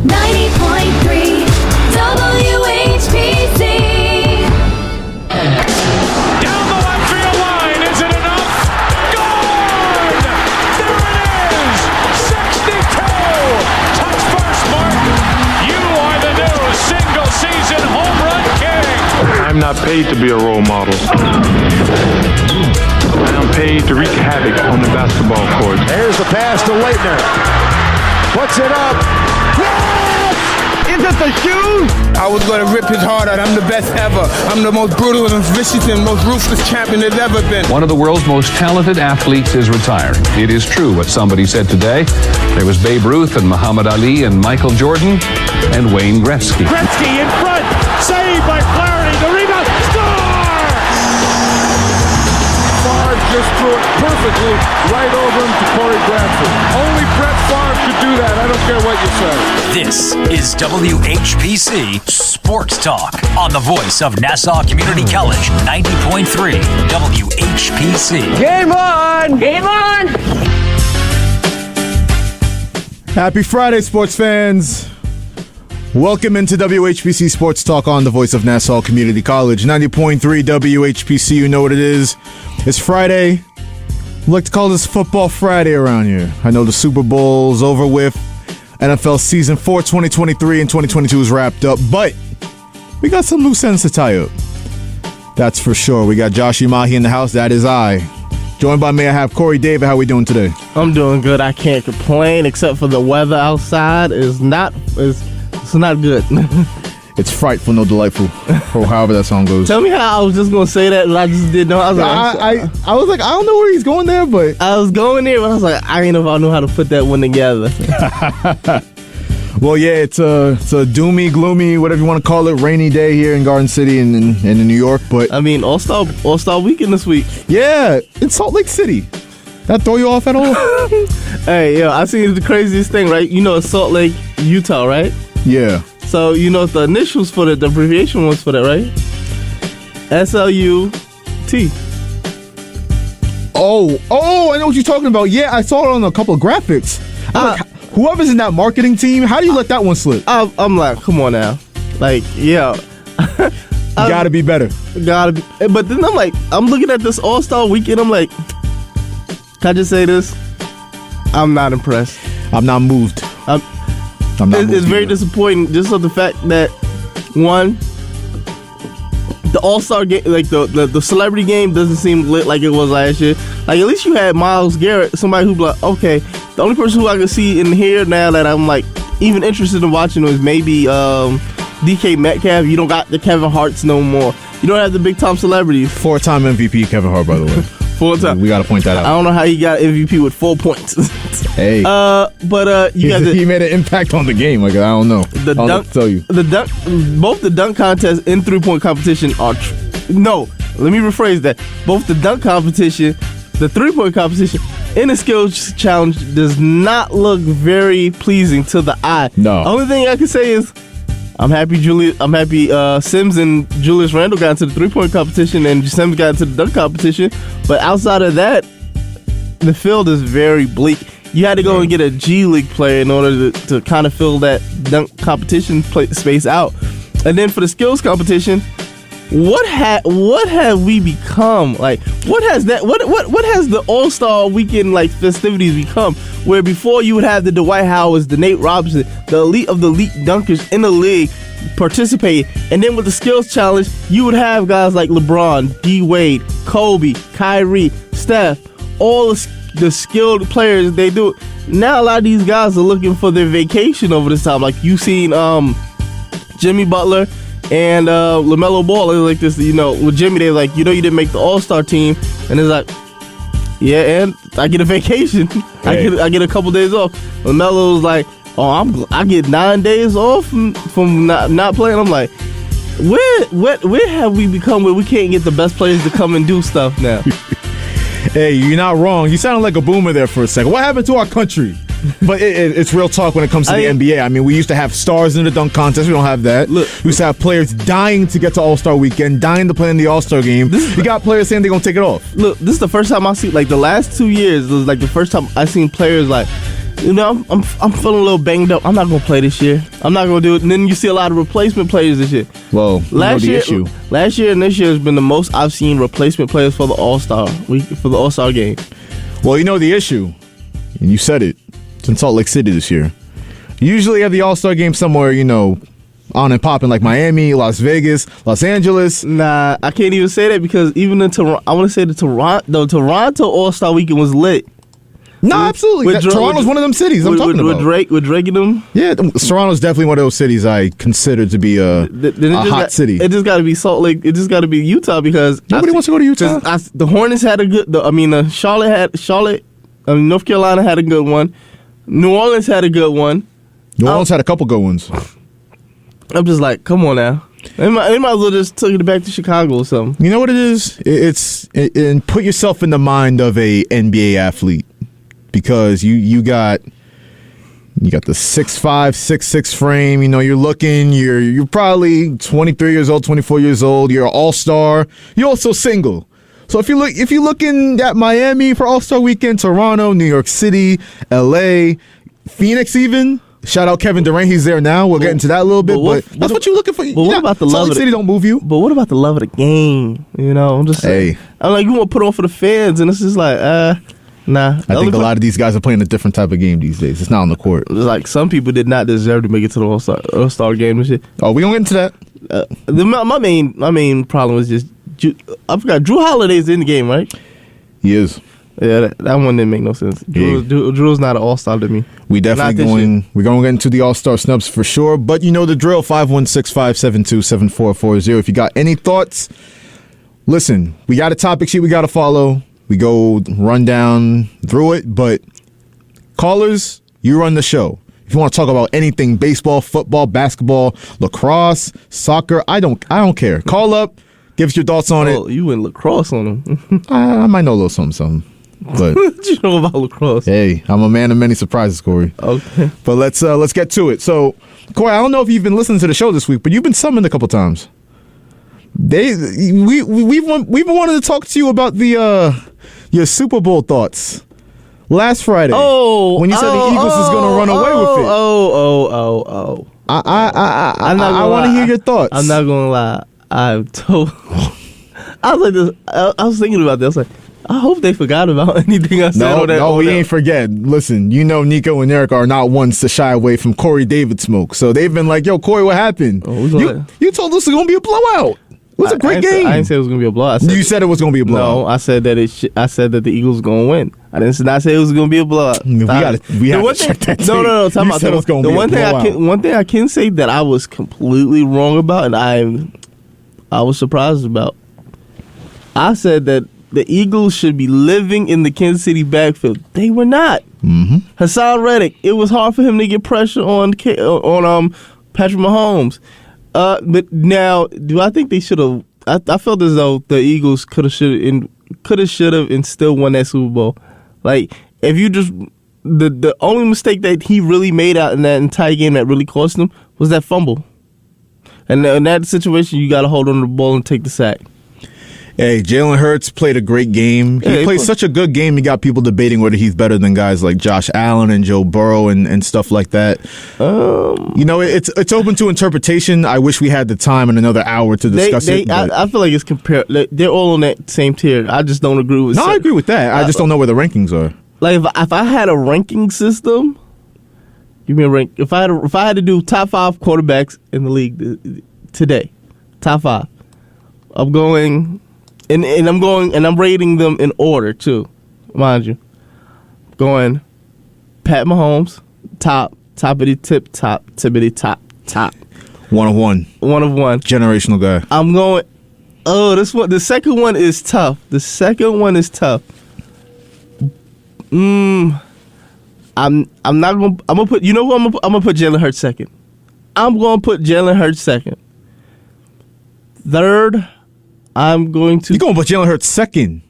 90.3 WHPC. Down the left field line. Is it enough? Gone! There it is! 62! Touch first, Mark. You are the new single-season home run king. I'm not paid to be a role model. I'm paid to wreak havoc on the basketball court. Here's the pass to Leitner. Puts it up. Yes! Is it the shoe? I was going to rip his heart out. I'm the best ever. I'm the most brutal and vicious and most ruthless champion there's ever been. One of the world's most talented athletes is retiring. It is true what somebody said today. There was Babe Ruth and Muhammad Ali and Michael Jordan and Wayne Gretzky. Gretzky in front. Saved by Flaherty. The rebound. Score! Favre just threw it perfectly right over him to Kory. Only Brett Favre could do that. I don't care what you say. This is WHPC Sports Talk on the voice of Nassau Community College, 90.3 WHPC. Game on! Game on! Happy Friday, sports fans. Welcome into WHPC Sports Talk on the voice of Nassau Community College, 90.3 WHPC. You know what it is. It's Friday. We like to call this Football Friday around here. I know the Super Bowl's over with. NFL Season 4 2023 and 2022 is wrapped up, but we got some loose ends to tie up. That's for sure. We got Josh Umahi in the house. That is I. Joined by me, I have Kory David. How we doing today? I'm doing good. I can't complain, except for the weather outside is not good. It's frightful, no delightful, or however that song goes. Tell me how I was just gonna say that, and I just didn't know. I was like, I don't know where he's going there, but I was going there, but I was like, I ain't know if I know how to put that one together. Well, yeah, it's a doomy, gloomy, whatever you want to call it, rainy day here in Garden City and in New York. But I mean, All-Star Weekend this week. Yeah, in Salt Lake City. That throw you off at all? Hey, yo, I seen the craziest thing, right? You know, it's Salt Lake, Utah, right? Yeah. So you know the initials for the abbreviation was for that, right? SLUT. Oh, I know what you're talking about. Yeah, I saw it on a couple of graphics. Whoever's in that marketing team, how do you let that one slip? I'm like, come on now. Like, yeah. Gotta be better. Gotta be. But then I'm like, I'm looking at this All-Star Weekend. I'm like, can I just say this? I'm not impressed. I'm not moved. It's very disappointing just of the fact that, one, the All-Star game, like the celebrity game doesn't seem lit like it was last year. Like, at least you had Myles Garrett, somebody who'd be like, okay, the only person who I can see in here now that I'm like even interested in watching is maybe DK Metcalf. You don't got the Kevin Harts no more. You don't have the big time celebrities. 4-time MVP Kevin Hart, by the way. 4-time. We gotta point that out. I don't know how he got MVP with 4 points. Hey. But you got he made an impact on the game. Like, I don't know. The I don't know what to tell you. Both the dunk contest and 3-point competition are no. Let me rephrase that. Both the dunk competition, the 3-point competition, and the skills challenge does not look very pleasing to the eye. No. Only thing I can say is I'm happy Sims and Julius Randle got into the 3-point competition and Sims got into the dunk competition. But outside of that, the field is very bleak. You had to go and get a G League player in order to kind of fill that dunk competition space out. And then for the skills competition, what have we become? Like, what has the All-Star Weekend like festivities become? Where before you would have the Dwight Howards, the Nate Robinson, the elite of the elite dunkers in the league participate, and then with the skills challenge, you would have guys like LeBron, D Wade, Kobe, Kyrie, Steph, all the skilled players. They do. Now a lot of these guys are looking for their vacation over this time. Like you seen Jimmy Butler and LaMelo Ball. It's like this, you know, with Jimmy, they like, you know, you didn't make the All-Star team, and it's like, yeah, and I get a vacation. Hey. I get a couple days off. LaMelo's like, oh, I get 9 days off from not playing. I'm like, where have we become where we can't get the best players to come and do stuff now? Hey, you're not wrong. You sounded like a boomer there for a second. What happened to our country? But it's real talk when it comes to the NBA. I mean, we used to have stars in the dunk contest. We don't have that. Look, we used to have players dying to get to All-Star Weekend, dying to play in the All-Star game. We got players saying they're going to take it off. Look, this is the first time I see, like the last 2 years, it was like the first time I seen players like, You know, I'm feeling a little banged up. I'm not gonna play this year. I'm not gonna do it. And then you see a lot of replacement players this year. Well, last year and this year has been the most I've seen replacement players for the All-Star game. Well, you know the issue, and you said it. It's in Salt Lake City this year. Usually at the All-Star game somewhere, you know, on and popping like Miami, Las Vegas, Los Angeles. Nah, I can't even say that because even in Toronto, I want to say the Toronto All-Star weekend was lit. No, absolutely. Toronto's one of them cities I'm talking about. With Drake and them? Yeah, Toronto's definitely one of those cities I consider to be a hot city. It just got to be Salt Lake. It just got to be Utah because nobody wants to go to Utah. The Hornets had a good. North Carolina had a good one. New Orleans had a good one. New Orleans had a couple good ones. I'm just like, come on now. They might as well just take it back to Chicago or something. You know what it is? And put yourself in the mind of a NBA athlete. Because you got the 6'5", 6'6" frame. You know, you're probably 23 years old, 24 years old. You're an all-star. You're also single. So if you're looking at Miami for All-Star Weekend, Toronto, New York City, LA, Phoenix even. Shout out Kevin Durant. He's there now. We'll get into that a little bit. But that's what you're looking for. But what about the love of the City don't move you. But what about the love of the game? You know, I'm just saying. I'm like, you want to put on for the fans, and it's just like, nah. I think a lot of these guys are playing a different type of game these days. It's not on the court. It's like some people did not deserve to make it to the All-Star game and shit. Oh, we gonna get into that. My main problem was just I forgot Drew Holiday's in the game, right? He is. Yeah, that one didn't make no sense. Drew's not an All-Star to me. We're going to get into the All-Star snubs for sure, but you know the drill. 516-572-7440. If you got any thoughts, listen, we got a topic sheet we got to follow. We go run down through it, but callers, you run the show. If you want to talk about anything, baseball, football, basketball, lacrosse, soccer, I don't care. Call up, give us your thoughts on it. You went lacrosse on them. I might know a little something. But what you know about lacrosse? Hey, I'm a man of many surprises, Kory. Okay. But let's get to it. So, Kory, I don't know if you've been listening to the show this week, but you've been summoned a couple times. We've been wanting to talk to you about your Super Bowl thoughts last Friday. When you said the Eagles was going to run away with it. I want to hear your thoughts. I'm not going to lie. I was thinking about this. I was like, I hope they forgot about anything I said. No, we ain't forget. Listen, you know Nico and Eric are not ones to shy away from Corey David smoke. So they've been like, yo, Kory, what happened? You told us it was going to be a blowout. It was a great game. I didn't say it was going to be a blowout. You said it was going to be a blowout. No, I said that I said that the Eagles were going to win. I did not say it was going to be a blowout. We have to check that tape. No. Talk about the one thing I can say that I was completely wrong about, and I was surprised about. I said that the Eagles should be living in the Kansas City backfield. They were not. Mm-hmm. Hassan Reddick, it was hard for him to get pressure on Patrick Mahomes. But now, do I think they should have? I felt as though the Eagles could have, should have, and still won that Super Bowl. Like, if you just the only mistake that he really made out in that entire game that really cost him was that fumble. And in that situation, you got to hold on to the ball and take the sack. Hey, Jalen Hurts played a great game. He played such a good game. He got people debating whether he's better than guys like Josh Allen and Joe Burrow and stuff like that. You know, it's open to interpretation. I wish we had the time and another hour to discuss it. I feel like it's compared. They're all on that same tier. I just don't agree with. No, I agree with that. I just don't know where the rankings are. Like if I had a ranking system, give me a rank. If I had to do top 5 quarterbacks in the league today, top 5, I'm going. And I'm rating them in order too, mind you. Going Pat Mahomes, top tippity top. One of one. Generational guy. I'm going. Oh, this one. The second one is tough. I'm not going. I'm gonna put. You know what? I'm gonna put Jalen Hurts second. Third. I'm going to. You're going to put Jalen Hurts second.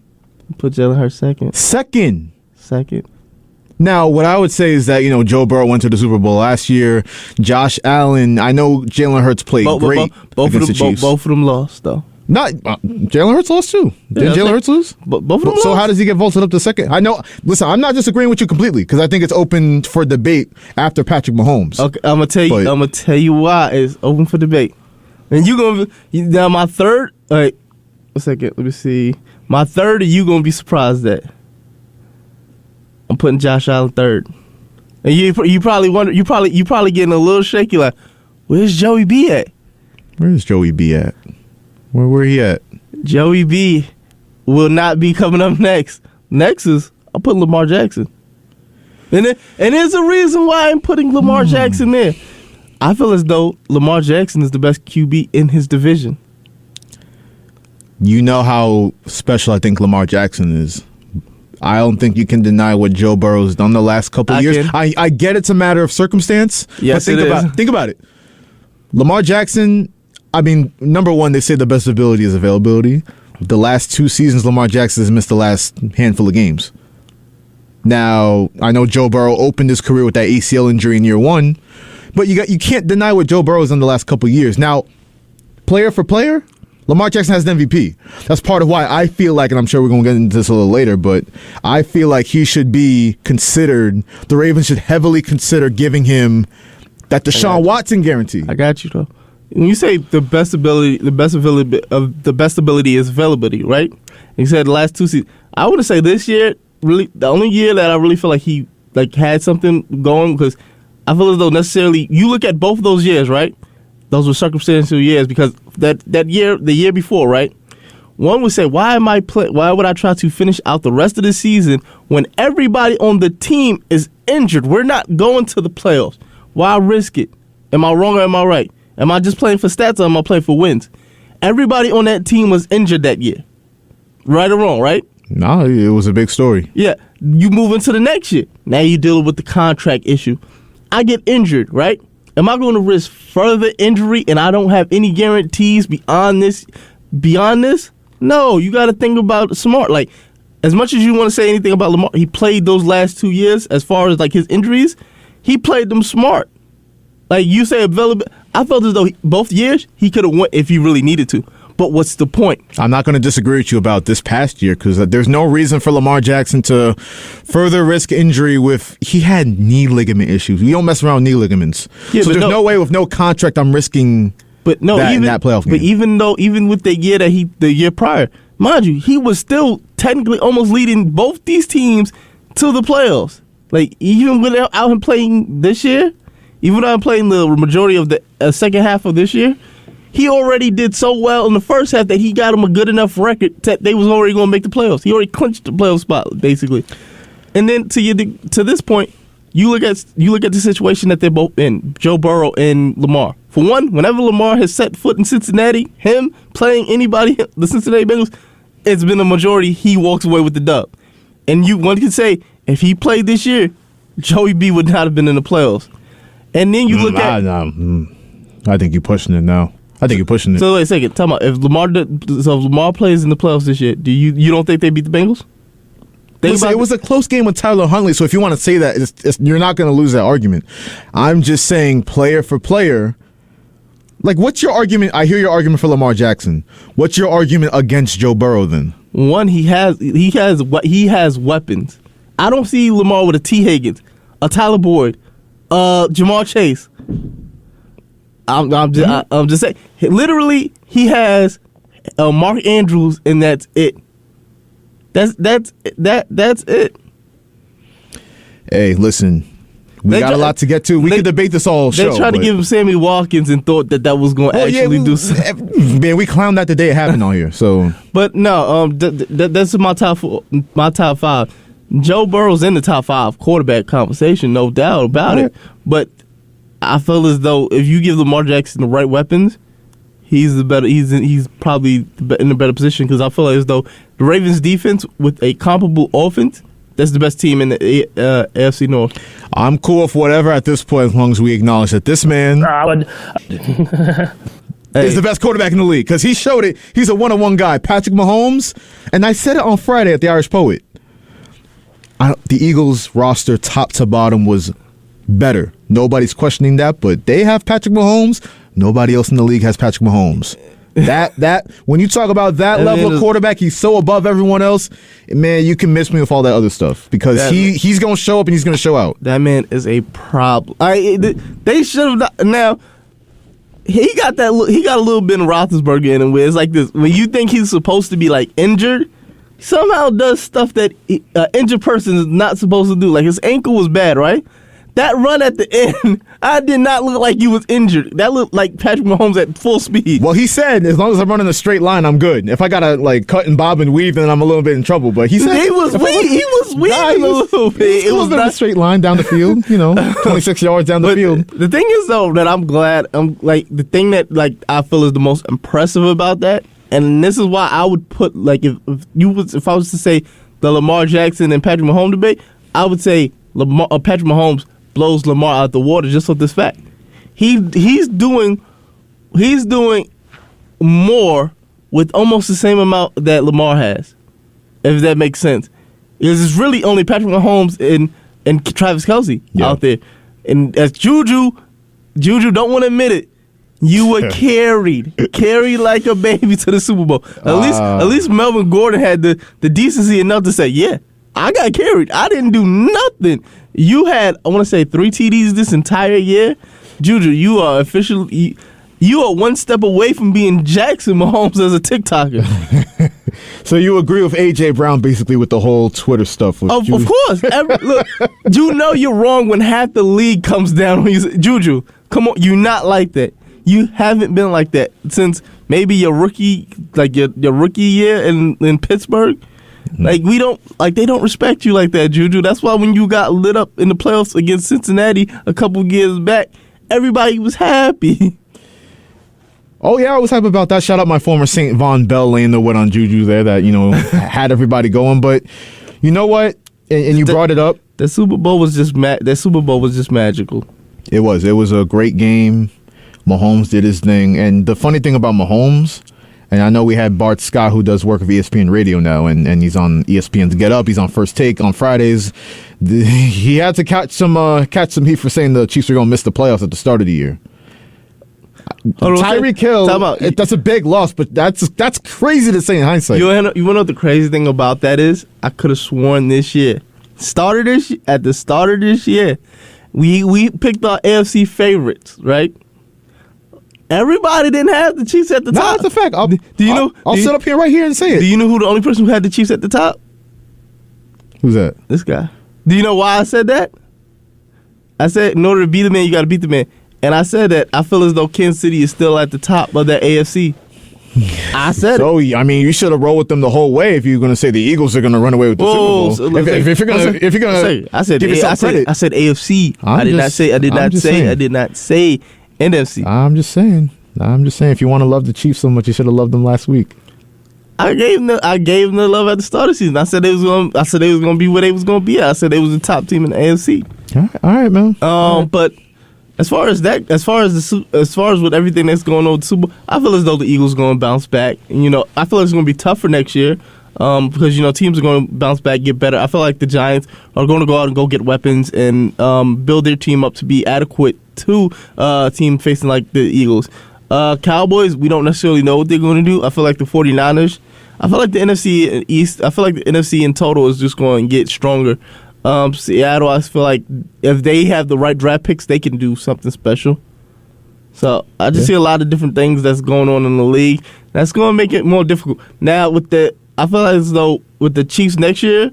Put Jalen Hurts second. Second. Now, what I would say is that, you know, Joe Burrow went to the Super Bowl last year. Josh Allen, I know Jalen Hurts played great against the Chiefs. Both of them lost, though. Not Jalen Hurts lost too. Didn't Jalen Hurts lose? But both of them So lost. how does he get vaulted up to second? I know. Listen, I'm not disagreeing with you completely because I think it's open for debate after Patrick Mahomes. Okay, I'm gonna tell you why it's open for debate. And now my third. Wait, a second. Let me see. My third, you gonna be surprised at. I'm putting Josh Allen third. And you probably wonder. You probably getting a little shaky. Like, where's Joey B at? Where's Joey B at? Where he at? Joey B will not be coming up next. Next is I'll put Lamar Jackson. And there's a reason why I'm putting Lamar Jackson there. I feel as though Lamar Jackson is the best QB in his division. You know how special I think Lamar Jackson is. I don't think you can deny what Joe Burrow's done the last couple of years. I get it's a matter of circumstance. Yes, but think about it. Lamar Jackson, I mean, number one, they say the best ability is availability. The last 2 seasons, Lamar Jackson has missed the last handful of games. Now, I know Joe Burrow opened his career with that ACL injury in year 1, but you can't deny what Joe Burrow's done the last couple of years. Now, player for player, Lamar Jackson has an MVP. That's part of why I feel like, and I'm sure we're going to get into this a little later, but I feel like he should be considered, the Ravens should heavily consider giving him that Deshaun Watson guarantee. I got you, though. When you say the best ability is availability, right? You said the last 2 seasons. I would say this year, really, the only year that I really feel like he had something going, because I feel as though necessarily you look at both of those years, right? Those were circumstantial years because that year, the year before, right? One would say, why would I try to finish out the rest of the season when everybody on the team is injured? We're not going to the playoffs. Why risk it? Am I wrong or am I right? Am I just playing for stats or am I playing for wins? Everybody on that team was injured that year. Right or wrong, right? No, it was a big story. Yeah. You move into the next year. Now you're dealing with the contract issue. I get injured, right? Am I going to risk further injury and I don't have any guarantees beyond this? No, you got to think about smart. Like, as much as you want to say anything about Lamar, he played those last 2 years as far as like his injuries. He played them smart. Like you say, available. I felt as though both years he could have went if he really needed to. But what's the point? I'm not going to disagree with you about this past year because there's no reason for Lamar Jackson to further risk injury he had knee ligament issues. We don't mess around with knee ligaments. Yeah, so there's no way with no contract I'm risking in that playoff game. But even with the year prior, mind you, he was still technically almost leading both these teams to the playoffs. Like even without him playing this year, even without him playing the majority of the second half of this year, he already did so well in the first half that he got him a good enough record that they was already going to make the playoffs. He already clinched the playoff spot, basically. And then to this point, you look at the situation that they're both in, Joe Burrow and Lamar. For one, whenever Lamar has set foot in Cincinnati, him playing anybody, the Cincinnati Bengals, it's been a majority he walks away with the dub. And one could say, if he played this year, Joey B would not have been in the playoffs. And then you look at... I think you're pushing it now. So wait a second. Tell me, if Lamar plays in the playoffs this year, you don't think they beat the Bengals? It was a close game with Tyler Huntley, so if you want to say that, you're not going to lose that argument. I'm just saying player for player. Like, what's your argument? I hear your argument for Lamar Jackson. What's your argument against Joe Burrow then? One, he has weapons. I don't see Lamar with a T. Higgins, a Tyler Boyd, Jamar Chase. I'm just saying. Literally, he has Mark Andrews, and that's it. That's it. Hey, listen, we got a lot to get to. We could debate this all show. They tried to give him Sammy Watkins and thought that was going to do something. Man, we clowned that the day it happened on here. So, but no, that's my top 5. Joe Burrow's in the top 5 quarterback conversation, no doubt about it. But I feel as though if you give Lamar Jackson the right weapons, he's probably in a better position because I feel as though the Ravens defense with a comparable offense, that's the best team in the AFC North. I'm cool with whatever at this point as long as we acknowledge that this man is the best quarterback in the league because he showed it. He's a one-on-one guy. Patrick Mahomes, and I said it on Friday at the Irish Poet. The Eagles roster top to bottom was better. Nobody's questioning that, but they have Patrick Mahomes. Nobody else in the league has Patrick Mahomes. That when you talk about that level of quarterback, he's so above everyone else. Man, you can miss me with all that other stuff because he's going to show up and he's going to show out. That man is a problem. They should have now. He got a little bit of Roethlisberger in him where it's like this. When you think he's supposed to be like injured, he somehow does stuff that an injured person is not supposed to do. Like his ankle was bad, right? That run at the end, I did not look like he was injured. That looked like Patrick Mahomes at full speed. Well, he said, as long as I'm running a straight line, I'm good. If I got to like cut and bob and weave, then I'm a little bit in trouble. But he said he was weaving a little bit. It was not a straight line down the field, 26 yards down the field. The thing is, though, that I'm glad, the thing that I feel is the most impressive about that, and this is why I would put, like, if I was to say the Lamar Jackson and Patrick Mahomes debate, I would say Patrick Mahomes blows Lamar out the water just with this fact. He's doing more with almost the same amount that Lamar has, if that makes sense. Because it's really only Patrick Mahomes and Travis Kelce out there. And as Juju don't want to admit it, you were carried like a baby to the Super Bowl. At least Melvin Gordon had the decency enough to say, yeah, I got carried. I didn't do nothing. You had, I want to say, 3 TDs this entire year. Juju, you are officially, you are one step away from being Jackson Mahomes as a TikToker. So you agree with A.J. Brown basically with the whole Twitter stuff? Of course. Look, you know you're wrong when half the league comes down on you. Juju, come on, you're not like that. You haven't been like that since maybe your rookie, like your rookie year in Pittsburgh. Like they don't respect you like that, Juju. That's why when you got lit up in the playoffs against Cincinnati a couple years back, everybody was happy. Oh yeah, I was happy about that. Shout out my former Saint Von Bell laying the wood on Juju there that had everybody going. But you know what? And you brought it up. The Super Bowl was just magical. It was a great game. Mahomes did his thing, and the funny thing about Mahomes. And I know we had Bart Scott, who does work with ESPN Radio now, and he's on ESPN's Get Up. He's on First Take on Fridays. He had to catch some heat for saying the Chiefs are going to miss the playoffs at the start of the year. Tyreek Hill, that's a big loss, but that's crazy to say in hindsight. You want to know what the crazy thing about that is? I could have sworn this year, at the start of this year, we picked our AFC favorites, right? Everybody didn't have the Chiefs at the top. That's a fact. I'll sit up here right here and say it. Do you know who the only person who had the Chiefs at the top? Who's that? This guy. Do you know why I said that? I said in order to beat the man, you got to beat the man. And I said that I feel as though Kansas City is still at the top of that AFC. I said so, it. I mean, you should have rolled with them the whole way if you're going to say the Eagles are going to run away with the Super Bowl. So if you're going to I said AFC. I did not say NFC. I'm just saying. If you want to love the Chiefs so much, you should have loved them last week. I gave them the love at the start of the season. I said they was going to be where they was going to be at. I said they was the top team in the AFC. All right, man. But as far as with everything that's going on with the Super Bowl, I feel as though the Eagles are going to bounce back. And, I feel like it's going to be tough for next year. Because teams are going to bounce back, get better. I feel like the Giants are going to go out and go get weapons and build their team up to be adequate to a team facing like the Eagles. Cowboys, we don't necessarily know what they're going to do. I feel like the 49ers. I feel like the NFC East. I feel like the NFC in total is just going to get stronger. Seattle, I feel like if they have the right draft picks, they can do something special. So I just see a lot of different things that's going on in the league. That's going to make it more difficult. Now I feel as though with the Chiefs next year,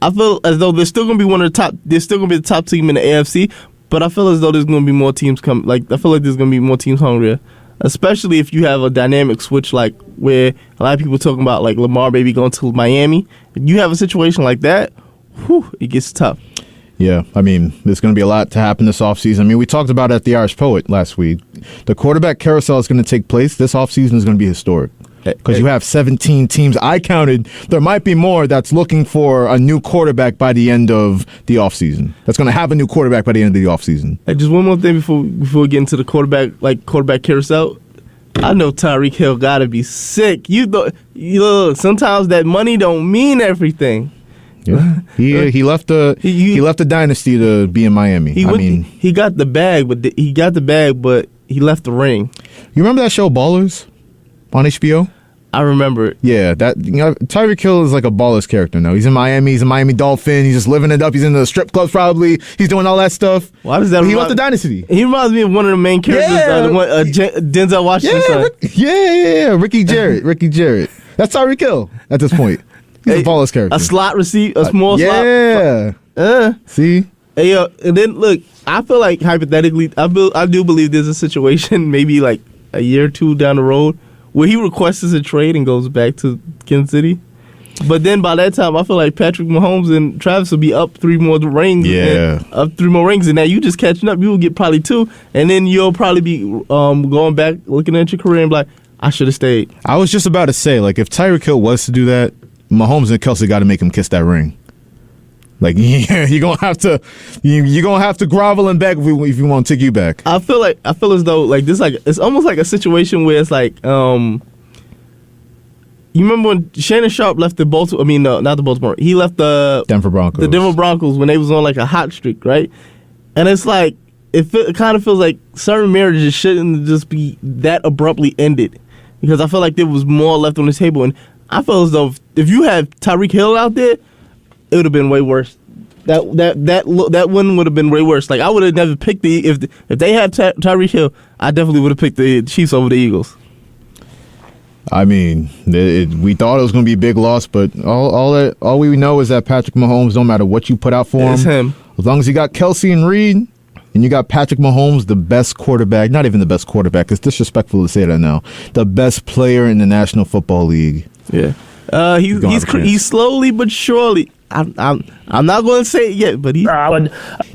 I feel as though they're still going to be one of the top. They're still going to be the top team in the AFC. But I feel as though there's going to be more teams come. Like I feel like there's going to be more teams hungrier, especially if you have a dynamic switch like where a lot of people talking about like Lamar maybe going to Miami. If you have a situation like that, it gets tough. Yeah, I mean, there's going to be a lot to happen this offseason. I mean, we talked about it at the Irish Poet last week. The quarterback carousel is going to take place. This offseason is going to be historic. Because you have 17 teams. I counted. There might be more that's looking for a new quarterback by the end of the offseason. That's going to have a new quarterback by the end of the offseason. Hey, just one more thing before we get into the quarterback carousel. I know Tyreek Hill got to be sick. You look, sometimes that money don't mean everything. Yeah, he left the dynasty to be in Miami. He got the bag, but he left the ring. You remember that show Ballers? on HBO? I remember it. Yeah, Tyreek Hill is like a baller's character now. He's in Miami. He's a Miami Dolphin. He's just living it up. He's in the strip clubs probably. He's doing all that stuff. Why does that? He left the dynasty. He reminds me of one of the main characters, Denzel Washington's son. Yeah. Ricky Jarrett. That's Tyreek Hill at this point. He's a baller's character. A slot receiver, a small slot. Yeah. See? Hey, yo, and then look, I feel like hypothetically, I do believe there's a situation maybe like a year or two down the road where he requests a trade and goes back to Kansas City. But then by that time, I feel like Patrick Mahomes and Travis will be up 3 more rings. Yeah. Up 3 more rings. And now you just catching up. You will get probably 2. And then you'll probably be going back, looking at your career and be like, I should have stayed. I was just about to say, like, if Tyreek Hill was to do that, Mahomes and Kelsey got to make him kiss that ring. Like, yeah, you're gonna have to grovel and beg if you want to take you back. I feel as though like this, like it's almost like a situation where it's like, you remember when Shannon Sharp left the Baltimore? I mean, no, not the Baltimore. He left the Denver Broncos. The Denver Broncos when they was on like a hot streak, right? And it's like it kind of feels like certain marriages shouldn't just be that abruptly ended, because I feel like there was more left on the table, and I feel as though if you had Tyreek Hill out there, it would have been way worse. That one would have been way worse. Like I would have never picked if they had Tyreek Hill, I definitely would have picked the Chiefs over the Eagles. I mean, we thought it was going to be a big loss, but all we know is that Patrick Mahomes, no matter what you put out for him, as long as you got Kelsey and Reed, and you got Patrick Mahomes, the best quarterback, not even the best quarterback, it's disrespectful to say that now, the best player in the National Football League. Yeah. He's slowly but surely. I'm not going to say it yet, but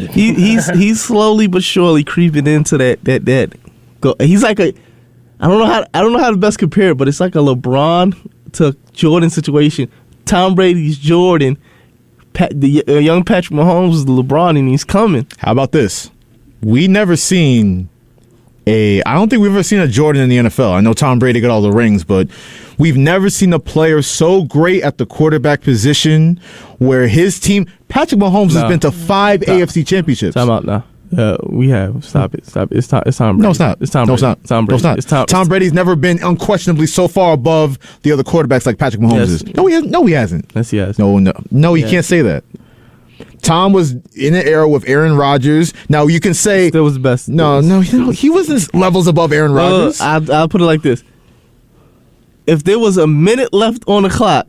he's slowly but surely creeping into that. He's like I don't know how to best compare it, but it's like a LeBron to Jordan situation. Tom Brady's Jordan, the young Patrick Mahomes is LeBron, and he's coming. How about this? I don't think we've ever seen a Jordan in the NFL. I know Tom Brady got all the rings, but we've never seen a player so great at the quarterback position where his team, Patrick Mahomes has been to 5 AFC championships. Time out now. We have. Stop it. It's Tom Brady. No, it's not. It's Tom Brady. No, it's not. Tom Brady. No, it's not. Tom Brady's never been unquestionably so far above the other quarterbacks like Patrick Mahomes is. No, he hasn't. Yes, he has. No, you can't say that. Tom was in an era with Aaron Rodgers. Now you can say still was the best. No, he wasn't levels above Aaron Rodgers. I'll put it like this: if there was a minute left on the clock,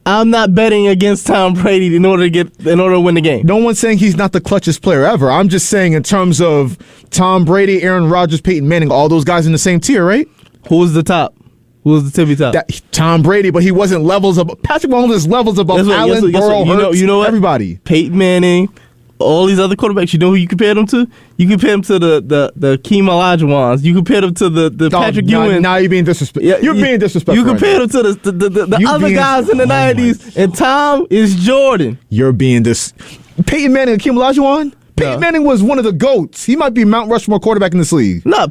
I'm not betting against Tom Brady in order to win the game. No one's saying he's not the clutchest player ever. I'm just saying in terms of Tom Brady, Aaron Rodgers, Peyton Manning, all those guys in the same tier, right? Who was the top? Who was the tippy top? Tom Brady, but he wasn't levels above. Patrick Mahomes is levels above Allen, Burrow, Hurts, you know what? Everybody. Peyton Manning, all these other quarterbacks. You know who you compared them to? You compared them to the Keem Olajuwons. You compared them to the Patrick Ewing. Now you're being disrespectful. You're being disrespectful. You compared them to the other guys in the 90s, and Tom is Jordan. You're being Peyton Manning and Keem Olajuwon? Peyton Manning was one of the GOATs. He might be Mount Rushmore quarterback in this league. No,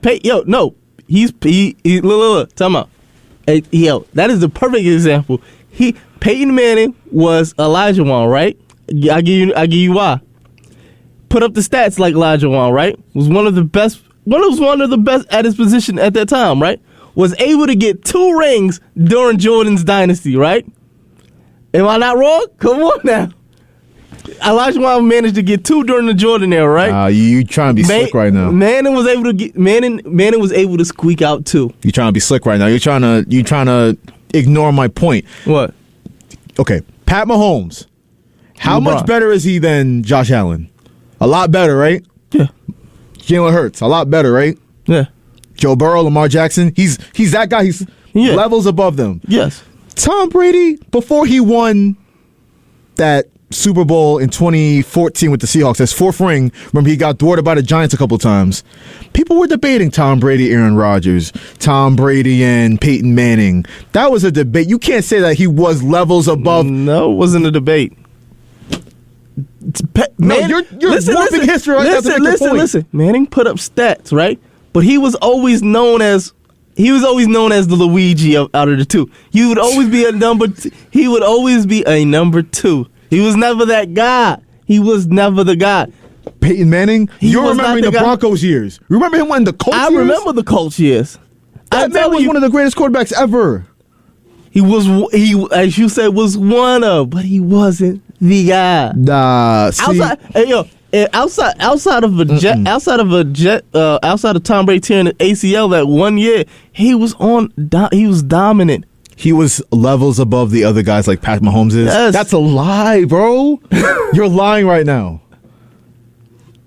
He's look, time out. That is the perfect example. Peyton Manning was Olajuwon, right? I give you why. Put up the stats like Olajuwon, right? Was one of the best at his position at that time, right? Was able to get 2 rings during Jordan's dynasty, right? Am I not wrong? Come on now. Olajuwon managed to get 2 during the Jordan era, right? You trying to be slick right now. Manning was able to squeak out 2. You trying to be slick right now. You're trying to ignore my point. What? Okay, Pat Mahomes. How much better is he than Josh Allen? A lot better, right? Yeah. Jalen Hurts, a lot better, right? Yeah. Joe Burrow, Lamar Jackson, he's that guy. He's levels above them. Yes. Tom Brady, before he won that Super Bowl in 2014 with the Seahawks, his 4th ring, remember he got thwarted by the Giants a couple times. People were debating Tom Brady, Aaron Rodgers, Tom Brady and Peyton Manning. That was a debate. You can't say that he was levels above. No, it wasn't a debate. You're warping history right now to make your point. Listen. Manning put up stats, right? But he was always known as the Luigi out of the 2. He would always be a number 2. He was never that guy. He was never the guy. Peyton Manning? You're remembering the Broncos years. Remember him winning the Colts years? I remember the Colts years. That man was one of the greatest quarterbacks ever. He, as you said, was one of, but he wasn't the guy. Nah, see, outside of Tom Brady tearing the ACL that 1 year, he was dominant. he was levels above the other guys like Pat Mahomes is. Yes. That's a lie, bro. You're lying right now.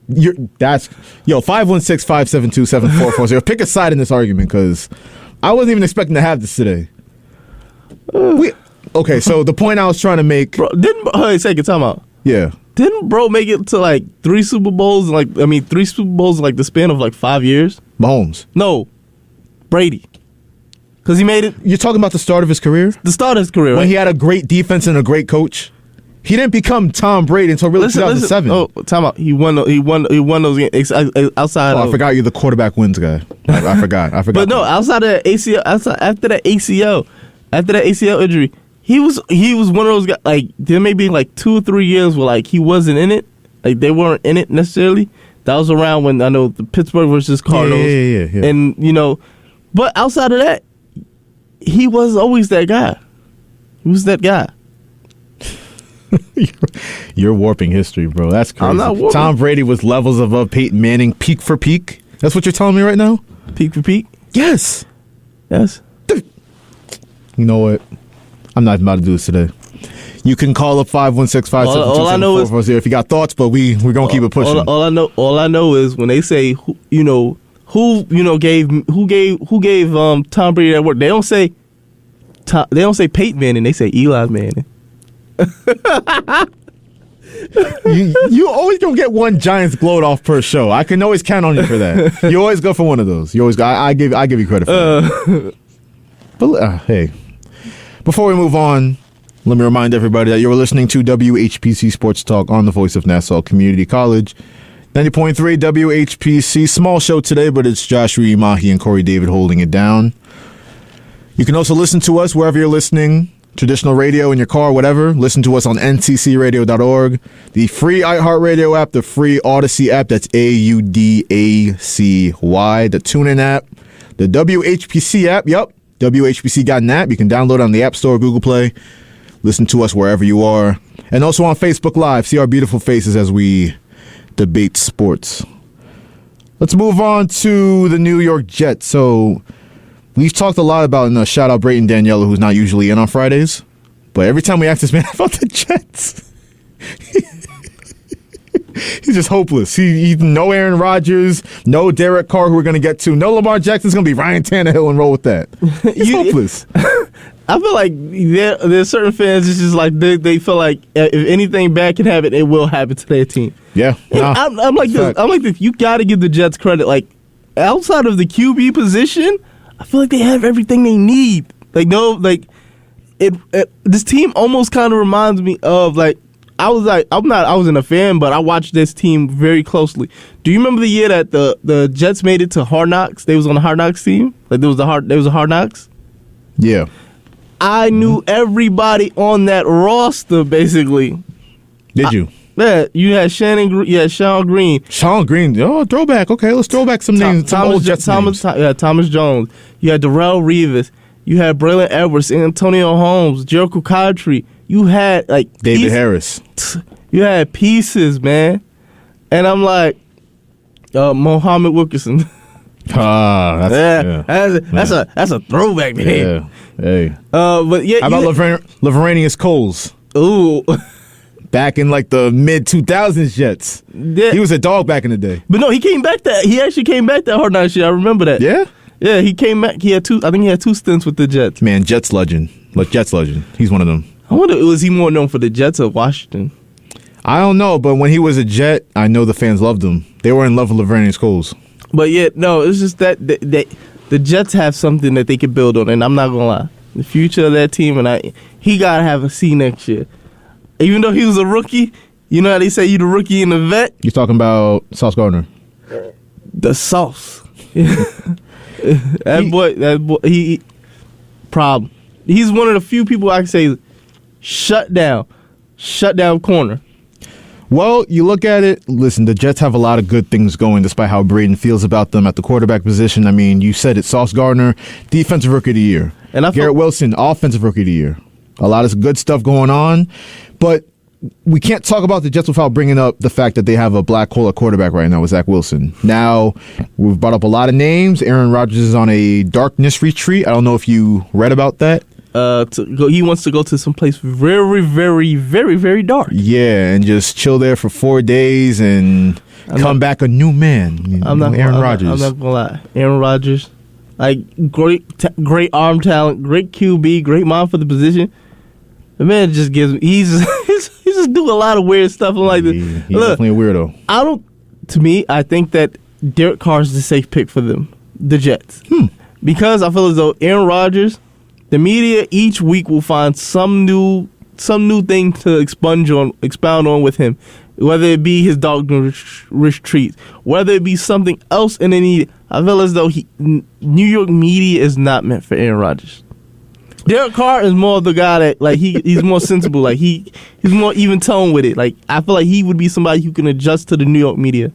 516-572-7440. Pick a side in this argument because I wasn't even expecting to have this today. Okay, so the point I was trying to make. Bro, second time out. Yeah. Didn't bro make it to like 3 Super Bowls? 3 Super Bowls in like the span of like 5 years? Mahomes. No, Brady. Because he made it. You're talking about the start of his career? The start of his career, right? When he had a great defense and a great coach. He didn't become Tom Brady until really 2007. Oh, time out. He won those games outside. I forgot you're the quarterback wins guy. I forgot. But no, outside of that ACL, after that ACL injury, he was one of those guys. Like there may be like 2 or 3 years where like he wasn't in it. Like they weren't in it necessarily. That was around when I know the Pittsburgh versus Cardinals. Yeah. And but outside of that, he was always that guy. He was that guy. You're warping history, bro. That's crazy. I'm not warping. Tom Brady was levels above Peyton Manning, peak for peak. That's what you're telling me right now? Peak for peak? Yes. Yes. You know what? I'm not about to do this today. You can call up 516-572-7440 if you got thoughts, but we're gonna keep it pushing. All I know is when they say who gave Tom Brady that work. They don't say Peyton Manning. They say Eli Manning. you always gonna get one Giants gloat off per show. I can always count on you for that. You always go for one of those. You always go. I give you credit for that. But hey, before we move on, let me remind everybody that you're listening to WHPC Sports Talk on the Voice of Nassau Community College, 90.3 WHPC. Small show today, but it's Joshua Umahi and Kory David holding it down. You can also listen to us wherever you're listening. Traditional radio in your car, whatever. Listen to us on nccradio.org, the free iHeartRadio app, the free Odyssey app, that's AUDACY, the TuneIn app, the WHPC app, yep, WHPC got an app. You can download it on the App Store, Google Play. Listen to us wherever you are. And also on Facebook Live. See our beautiful faces as we debate sports. Let's move on to the New York Jets. So we've talked a lot about, and shout out Brayton Daniela, who's not usually in on Fridays. But every time we ask this man about the Jets, he's just hopeless. He no Aaron Rodgers, no Derek Carr, who we're going to get to. No Lamar Jackson's going to be Ryan Tannehill and roll with that. He's hopeless. I feel like there's certain fans, it's just like they feel like if anything bad can happen, it will happen to their team. Yeah. I'm like this. I'm like this. You got to give the Jets credit. Like, outside of the QB position, I feel like they have everything they need. This team almost kind of reminds me of I wasn't a fan, but I watched this team very closely. Do you remember the year that the Jets made it to Hard Knocks? They was on the Hard Knocks team. Like there was a Hard Knocks. Yeah. I knew everybody on that roster basically. Did you? Yeah, you had Sean Green. Sean Green. Oh, throwback. Okay, let's throw back some names. Some old Jets names. Thomas Jones. You had Darrell Revis. You had Braylon Edwards, Antonio Holmes, Jericho Cottree. You had David Harris. You had pieces, man. And I'm like, Muhammad Wilkerson. That's a throwback name. Yeah. Hey. But yeah. How about Laveranius Coles? Ooh. Back in the mid 2000s Jets. Yeah. He was a dog back in the day. But no, he came back he actually came back that Hard Knocks year. I remember that. Yeah? Yeah, he came back. I think he had 2 stints with the Jets. Man, Jets legend. Jets legend. He's one of them. I wonder, was he more known for the Jets or Washington? I don't know, but when he was a Jet, I know the fans loved him. They were in love with Laveranius Coles. But yeah, no, it's just that the Jets have something that they can build on, and I'm not gonna lie. The future of that team, and he gotta have a C next year. Even though he was a rookie, you know how they say you the rookie and the vet? You're talking about Sauce Gardner. The Sauce. That boy, he problem. He's one of the few people I can say shut down corner. Well, you look at it, listen, the Jets have a lot of good things going despite how Braden feels about them at the quarterback position. I mean, you said it, Sauce Gardner, Defensive Rookie of the Year. And Garrett Wilson, Offensive Rookie of the Year. A lot of good stuff going on, but we can't talk about the Jets without bringing up the fact that they have a black hole at quarterback right now with Zach Wilson. Now, we've brought up a lot of names. Aaron Rodgers is on a darkness retreat. I don't know if you read about that. He wants to go to some place very, very, very, very dark. Yeah, and just chill there for 4 days and come back a new man. Aaron Rodgers. I'm not gonna lie, Aaron Rodgers, like great arm talent, great QB, great mind for the position. The man just he's just do a lot of weird stuff. I'm like, he's definitely a weirdo. I think that Derek Carr is the safe pick for them, the Jets, because I feel as though Aaron Rodgers. The media each week will find some new thing to expound on with him, whether it be his dog retreat, whether it be something else in any. I feel as though New York media is not meant for Aaron Rodgers. Derek Carr is more the guy that like he's more sensible, like he's more even tone with it. Like I feel like he would be somebody who can adjust to the New York media.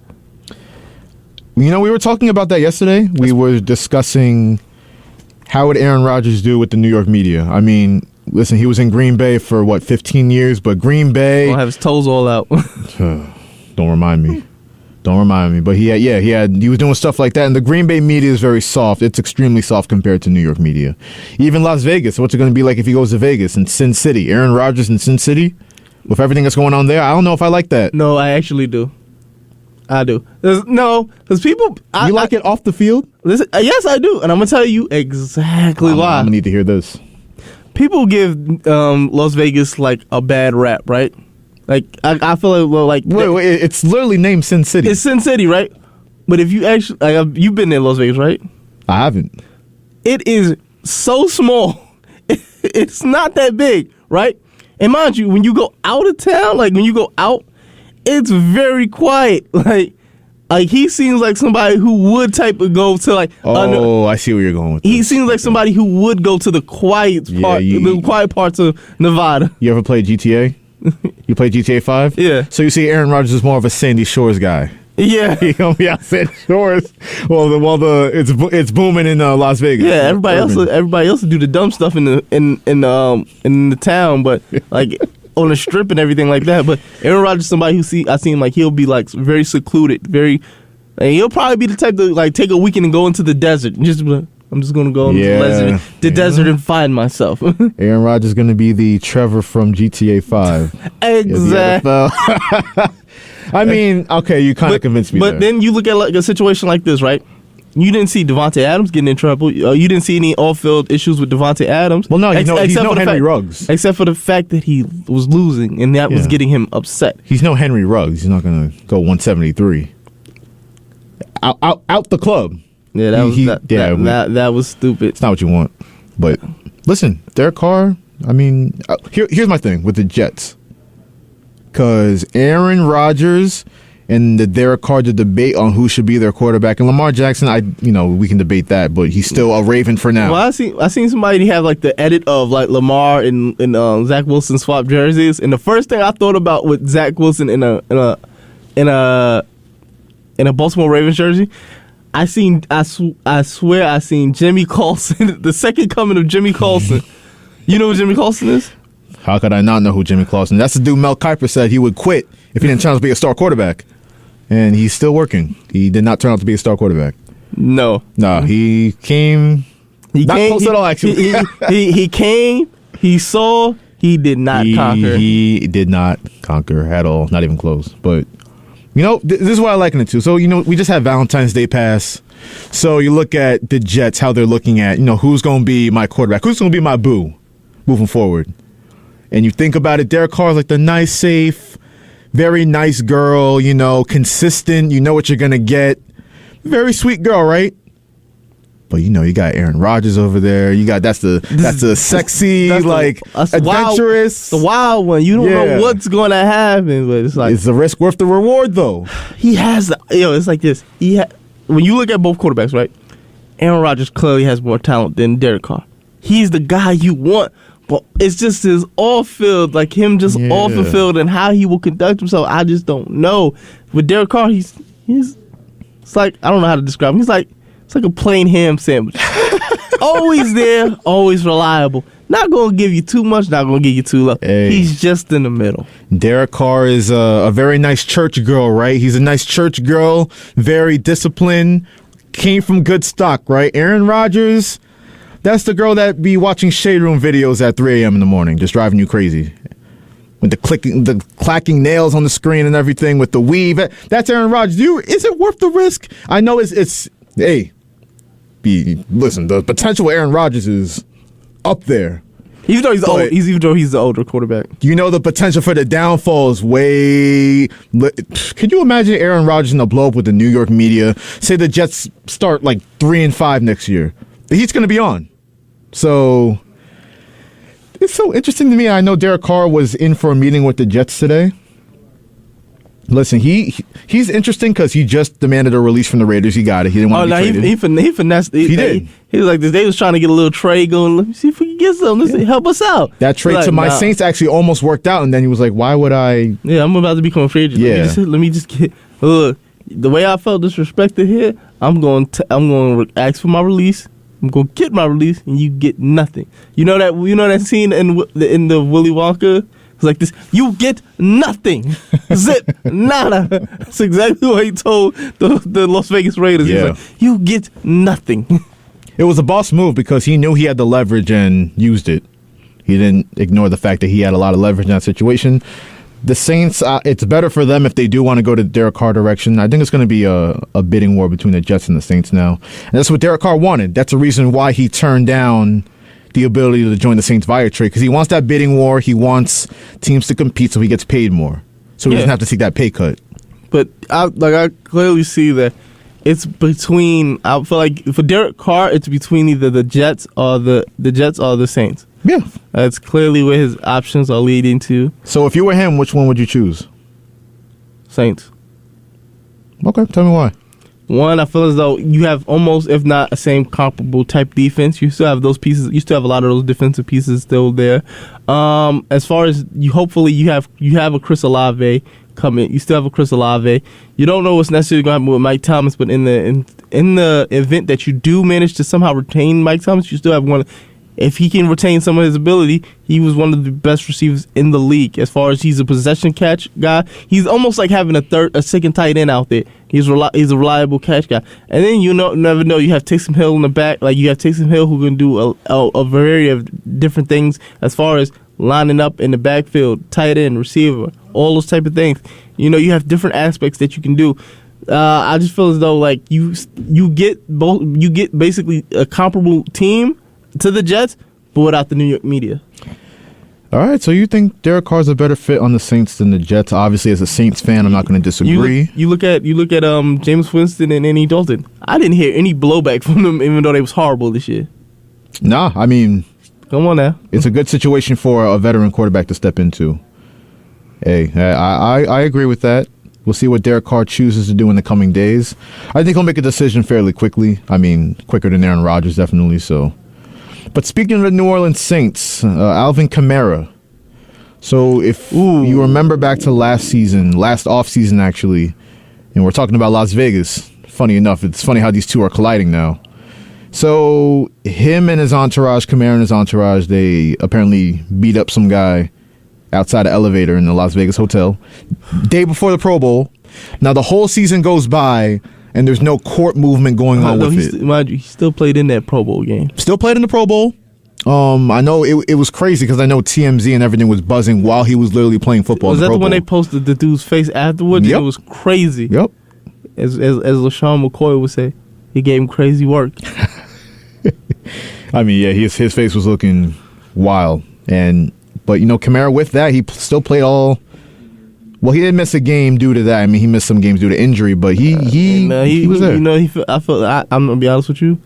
We were talking about that yesterday. We were discussing. How would Aaron Rodgers do with the New York media? I mean, listen, he was in Green Bay for, 15 years? But Green Bay... Don't have his toes all out. Don't remind me. But he was doing stuff like that. And the Green Bay media is very soft. It's extremely soft compared to New York media. Even Las Vegas. What's it going to be like if he goes to Vegas and Sin City? Aaron Rodgers in Sin City? With everything that's going on there? I don't know if I like that. No, I actually do. I do. Because people... You like it off the field? Listen, yes, I do. And I'm going to tell you exactly why. I'm going to need to hear this. People give Las Vegas, like, a bad rap, right? Like, I feel like... Wait, it's literally named Sin City. It's Sin City, right? But if you actually... you've been in Las Vegas, right? I haven't. It is so small. It's not that big, right? And mind you, when you go out of town, like, when you go out... It's very quiet. Like he seems like somebody who would go to like. I see where you're going with this. He seems like somebody who would go to the quiet quiet parts of Nevada. You ever played GTA? You played GTA 5? Yeah. So you see, Aaron Rodgers is more of a Sandy Shores guy. Yeah, he gonna be out Sandy Shores. It's booming in Las Vegas. Yeah, everybody else do the dumb stuff in the town, but like. On the strip and everything like that, but Aaron Rodgers, somebody I seen like he'll be like very secluded, and he'll probably be the type to like take a weekend and go into the desert and just be like, I'm just gonna go into the desert and find myself. Aaron Rodgers is gonna be the Trevor from GTA 5. Exactly. I mean, okay, you kind of convinced me. But then you look at like a situation like this, right? You didn't see Devontae Adams getting in trouble. You didn't see any off-field issues with Devontae Adams. Well, no, he's no Henry Ruggs. Except for the fact that he was losing, and that was getting him upset. He's no Henry Ruggs. He's not going to go 173. Out the club. Yeah, that was stupid. It's not what you want. But listen, Derek Carr, I mean, here's my thing with the Jets. Because Aaron Rodgers... and the Derek Carr debate on who should be their quarterback. And Lamar Jackson, we can debate that, but he's still a Raven for now. Well, I seen somebody have like the edit of like Lamar and Zach Wilson swap jerseys, and the first thing I thought about with Zach Wilson in a Baltimore Ravens jersey, I swear I seen Jimmy Clausen, the second coming of Jimmy Clausen. You know who Jimmy Clausen is? How could I not know who Jimmy Clausen is? That's the dude Mel Kiper said he would quit if he didn't turn out to be a star quarterback. And he's still working. He did not turn out to be a star quarterback. No, he came. Close at all, actually. He came. He saw. He did not conquer. He did not conquer at all. Not even close. But this is what I liken it to. So we just had Valentine's Day pass. So you look at the Jets, how they're looking at who's going to be my quarterback, who's going to be my boo, moving forward. And you think about it, Derek Carr is like the nice, safe, very nice girl, consistent. You know what you're going to get. Very sweet girl, right? But you got Aaron Rodgers over there. That's the sexy, that's adventurous. The wild one. You don't know what's going to happen, but it's like... Is the risk worth the reward, though? He has... it's like this. When you look at both quarterbacks, right? Aaron Rodgers clearly has more talent than Derek Carr. He's the guy you want. But it's just his off field, like him just off the field and how he will conduct himself. I just don't know. With Derek Carr, he's it's like, I don't know how to describe him. It's like a plain ham sandwich. Always there, always reliable. Not going to give you too much, not going to give you too low. Hey. He's just in the middle. Derek Carr is a very nice church girl, right? He's a nice church girl, very disciplined, came from good stock, right? Aaron Rodgers, that's the girl that be watching Shade Room videos at 3 a.m. in the morning, just driving you crazy. With the clacking nails on the screen and everything, with the weave. That's Aaron Rodgers. Is it worth the risk? I know it's listen, the potential of Aaron Rodgers is up there. Even though he's the older quarterback. You know, the potential for the downfall is way... Could you imagine Aaron Rodgers in a blow-up with the New York media? Say the Jets start like 3-5 next year. He's going to be on. So, it's so interesting to me. I know Derek Carr was in for a meeting with the Jets today. Listen, he's interesting because he just demanded a release from the Raiders. He got it. He didn't want to be traded. He finessed. He did. He was like this. They was trying to get a little trade going. Let me see if we can get something. Help us out. That trade to my Saints actually almost worked out, and then he was like, "Why would I?" Yeah, I'm about to become a free agent. Yeah. Let me just get. The way I felt disrespected here, I'm going to ask for my release. I'm going to get my release, and you get nothing. You know that scene in the Willy Wonka. It's like this, you get nothing. Zip, nada. That's exactly what he told the Las Vegas Raiders. Yeah. He's like, you get nothing. It was a boss move because he knew he had the leverage and used it. He didn't ignore the fact that he had a lot of leverage in that situation. The Saints, it's better for them if they do want to go to Derek Carr direction. I think it's going to be a bidding war between the Jets and the Saints now. And that's what Derek Carr wanted. That's the reason why he turned down the ability to join the Saints via trade, because he wants that bidding war. He wants teams to compete so he gets paid more. So he doesn't have to take that pay cut. But I clearly see that it's between, I feel like for Derek Carr, it's between either the Jets or the Saints. Yeah. That's clearly where his options are leading to. So if you were him, which one would you choose? Saints. Okay, tell me why. One, I feel as though you have almost, if not a same comparable type defense. You still have those pieces. You still have a lot of those defensive pieces still there. As far as hopefully you have a Chris Olave coming. You still have a Chris Olave. You don't know what's necessarily going to happen with Mike Thomas, but in the event that you do manage to somehow retain Mike Thomas, you still have one. If he can retain some of his ability, he was one of the best receivers in the league. As far as he's a possession catch guy, he's almost like having a second tight end out there. He's a reliable catch guy. And then never know. You have Taysom Hill in the back. Like you have Taysom Hill who can do a variety of different things as far as lining up in the backfield, tight end, receiver, all those type of things. You have different aspects that you can do. I just feel as though like you get basically a comparable team to the Jets, but without the New York media. All right, so you think Derek Carr's a better fit on the Saints than the Jets? Obviously, as a Saints fan, I'm not going to disagree. You look at James Winston and Andy Dalton. I didn't hear any blowback from them, even though they was horrible this year. Nah, I mean, come on now. It's a good situation for a veteran quarterback to step into. Hey, I agree with that. We'll see what Derek Carr chooses to do in the coming days. I think he'll make a decision fairly quickly. I mean, quicker than Aaron Rodgers, definitely. So. But speaking of the New Orleans Saints, Alvin Kamara. So if you remember back to last offseason actually, and we're talking about Las Vegas. Funny enough, it's funny how these two are colliding now. So him and his entourage, Kamara and his entourage, they apparently beat up some guy outside an elevator in the Las Vegas hotel day before the Pro Bowl. Now the whole season goes by, and there's no court movement going on with it. Mind you, he still played in that Pro Bowl game. Still played in the Pro Bowl. I know it was crazy because I know TMZ and everything was buzzing while he was literally playing football. Was that the one they posted the dude's face afterwards? Yep. It was crazy. Yep. As LaShawn McCoy would say, he gave him crazy work. I mean, yeah, his face was looking wild. But Kamara with that, he still played all. Well, he didn't miss a game due to that. I mean, he missed some games due to injury, but he was there. I'm gonna be honest with you.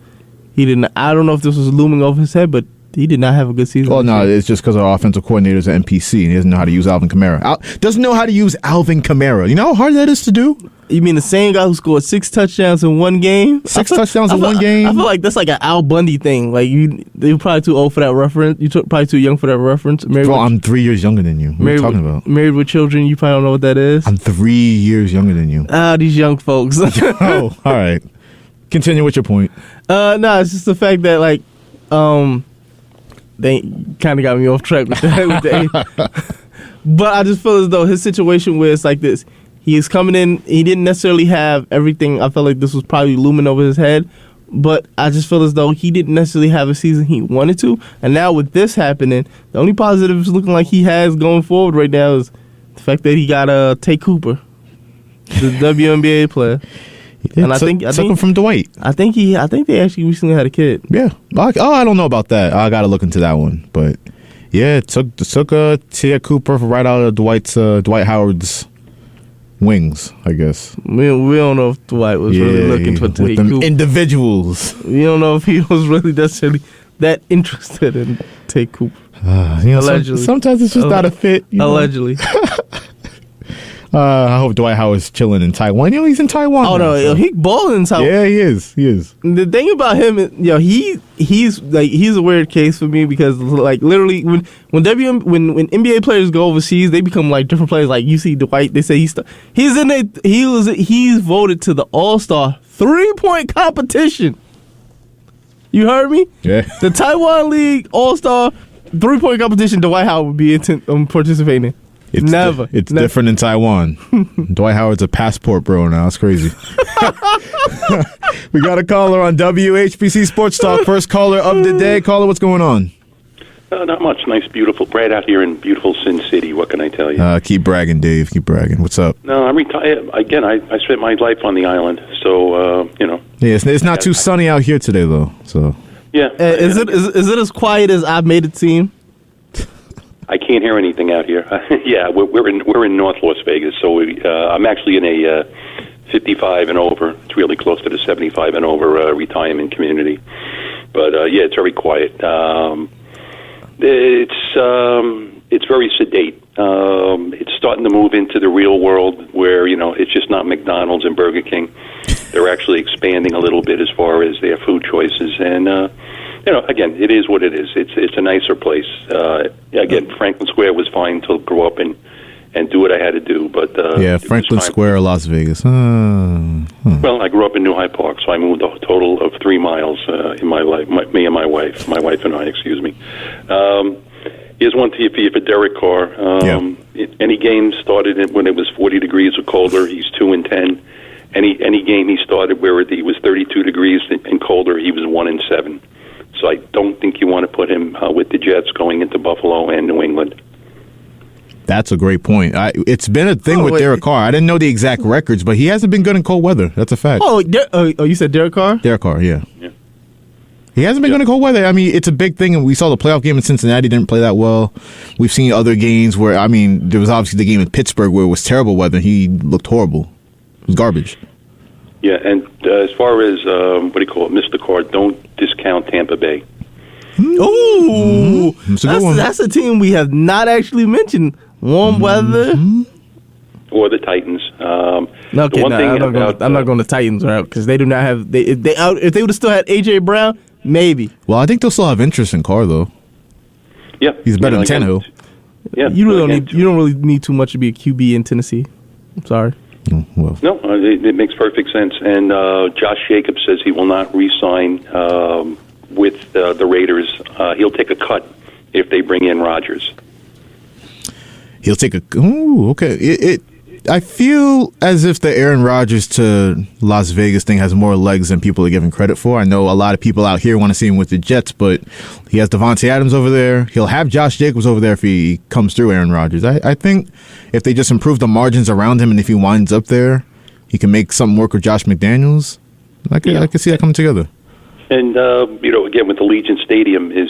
He didn't. I don't know if this was looming over his head, but He did not have a good season. Well, no, it's just because our offensive coordinator is an NPC and he doesn't know how to use Alvin Kamara. Doesn't know how to use Alvin Kamara. You know how hard that is to do? You mean the same guy who scored 6 touchdowns in one game? 6 touchdowns in one game? I feel like that's like an Al Bundy thing. Like they're probably too old for that reference. You're probably too young for that reference. Bro, I'm 3 years younger than you. What are you talking about? Married with Children, you probably don't know what that is. I'm 3 years younger than you. These young folks. Oh, all right. Continue with your point. No, it's just the fact that like, they kind of got me off track with that. But I just feel as though his situation where it's like this, he is coming in, he didn't necessarily have everything. I felt like this was probably looming over his head, but I just feel as though he didn't necessarily have a season he wanted to. And now with this happening, the only positives looking like he has going forward right now is the fact that he got Tay Cooper, the WNBA player. And I think him from Dwight. I think they actually recently had a kid. Yeah. Oh, I don't know about that. I got to look into that one. But yeah, it took Tia Cooper right out of Dwight Howard's wings, I guess. We don't know if Dwight was really looking for Tay Cooper. Individuals. We don't know if he was really necessarily that interested in Tay Cooper. Allegedly. Sometimes it's just not a fit. Allegedly. I hope Dwight Howard's chilling in Taiwan. You know, he's in Taiwan. Oh, now, no, so. He balling in Taiwan. Yeah, he is. The thing about him is, he's a weird case for me because like literally when NBA players go overseas, they become like different players. Like you see Dwight, they say he's voted to the All-Star 3-point competition. You heard me? Yeah. The Taiwan League All-Star 3-point competition, Dwight Howard would be participating in. It's different in Taiwan. Dwight Howard's a passport bro now. It's crazy. We got a caller on WHPC Sports Talk. First caller of the day. Caller, what's going on? Not much. Nice, beautiful. Brad out here in beautiful Sin City. What can I tell you? Keep bragging, Dave. Keep bragging. What's up? No, I'm retired. Again, I spent my life on the island, so, Yeah, it's not too sunny out here today, though. So yeah. Is it as quiet as I've made it seem? I can't hear anything out here. Yeah, we're in North Las Vegas, so I'm actually in a 55 and over. It's really close to the 75 and over retirement community. But yeah, it's very quiet. It's very sedate. It's starting to move into the real world where it's just not McDonald's and Burger King. They're actually expanding a little bit as far as their food choices and. Again, it is what it is. It's a nicer place. Again, Franklin Square was fine to grow up and do what I had to do. But Franklin Square, Las Vegas. Well, I grew up in New Hyde Park, so I moved a total of 3 miles in my life. My wife and I. Excuse me. Here's one for you for Derek Carr. Any game started when it was 40 degrees or colder, he's 2-10. Any game he started where it was 32 degrees and colder, he was 1-7. So I don't think you want to put him with the Jets going into Buffalo and New England. That's a great point. It's been a thing with Derek Carr. I didn't know the exact records, but he hasn't been good in cold weather. That's a fact. Oh, you said Derek Carr? Derek Carr, yeah. He hasn't been good in cold weather. I mean, it's a big thing, and we saw the playoff game in Cincinnati didn't play that well. We've seen other games where, there was obviously the game in Pittsburgh where it was terrible weather, and he looked horrible. It was garbage. Yeah, and as far as, Mr. Carr, don't discount Tampa Bay. Ooh, that's a team we have not actually mentioned. Warm weather. Or the Titans. I'm not going to Titans route because they do not have. If they would have still had A.J. Brown, maybe. Well, I think they'll still have interest in Carr though. Yeah, he's better than Tannehill. Yeah, you don't really need too much to be a QB in Tennessee. I'm sorry. Well. No, it makes perfect sense. And Josh Jacobs says he will not re-sign with the Raiders. He'll take a cut if they bring in Rodgers. He'll take a. Ooh, okay. I feel as if the Aaron Rodgers to Las Vegas thing has more legs than people are giving credit for. I know a lot of people out here want to see him with the Jets, but he has Devontae Adams over there. He'll have Josh Jacobs over there if he comes through Aaron Rodgers. I think if they just improve the margins around him and if he winds up there, he can make something work with Josh McDaniels. I can see that coming together. And, again, with the Legion Stadium, is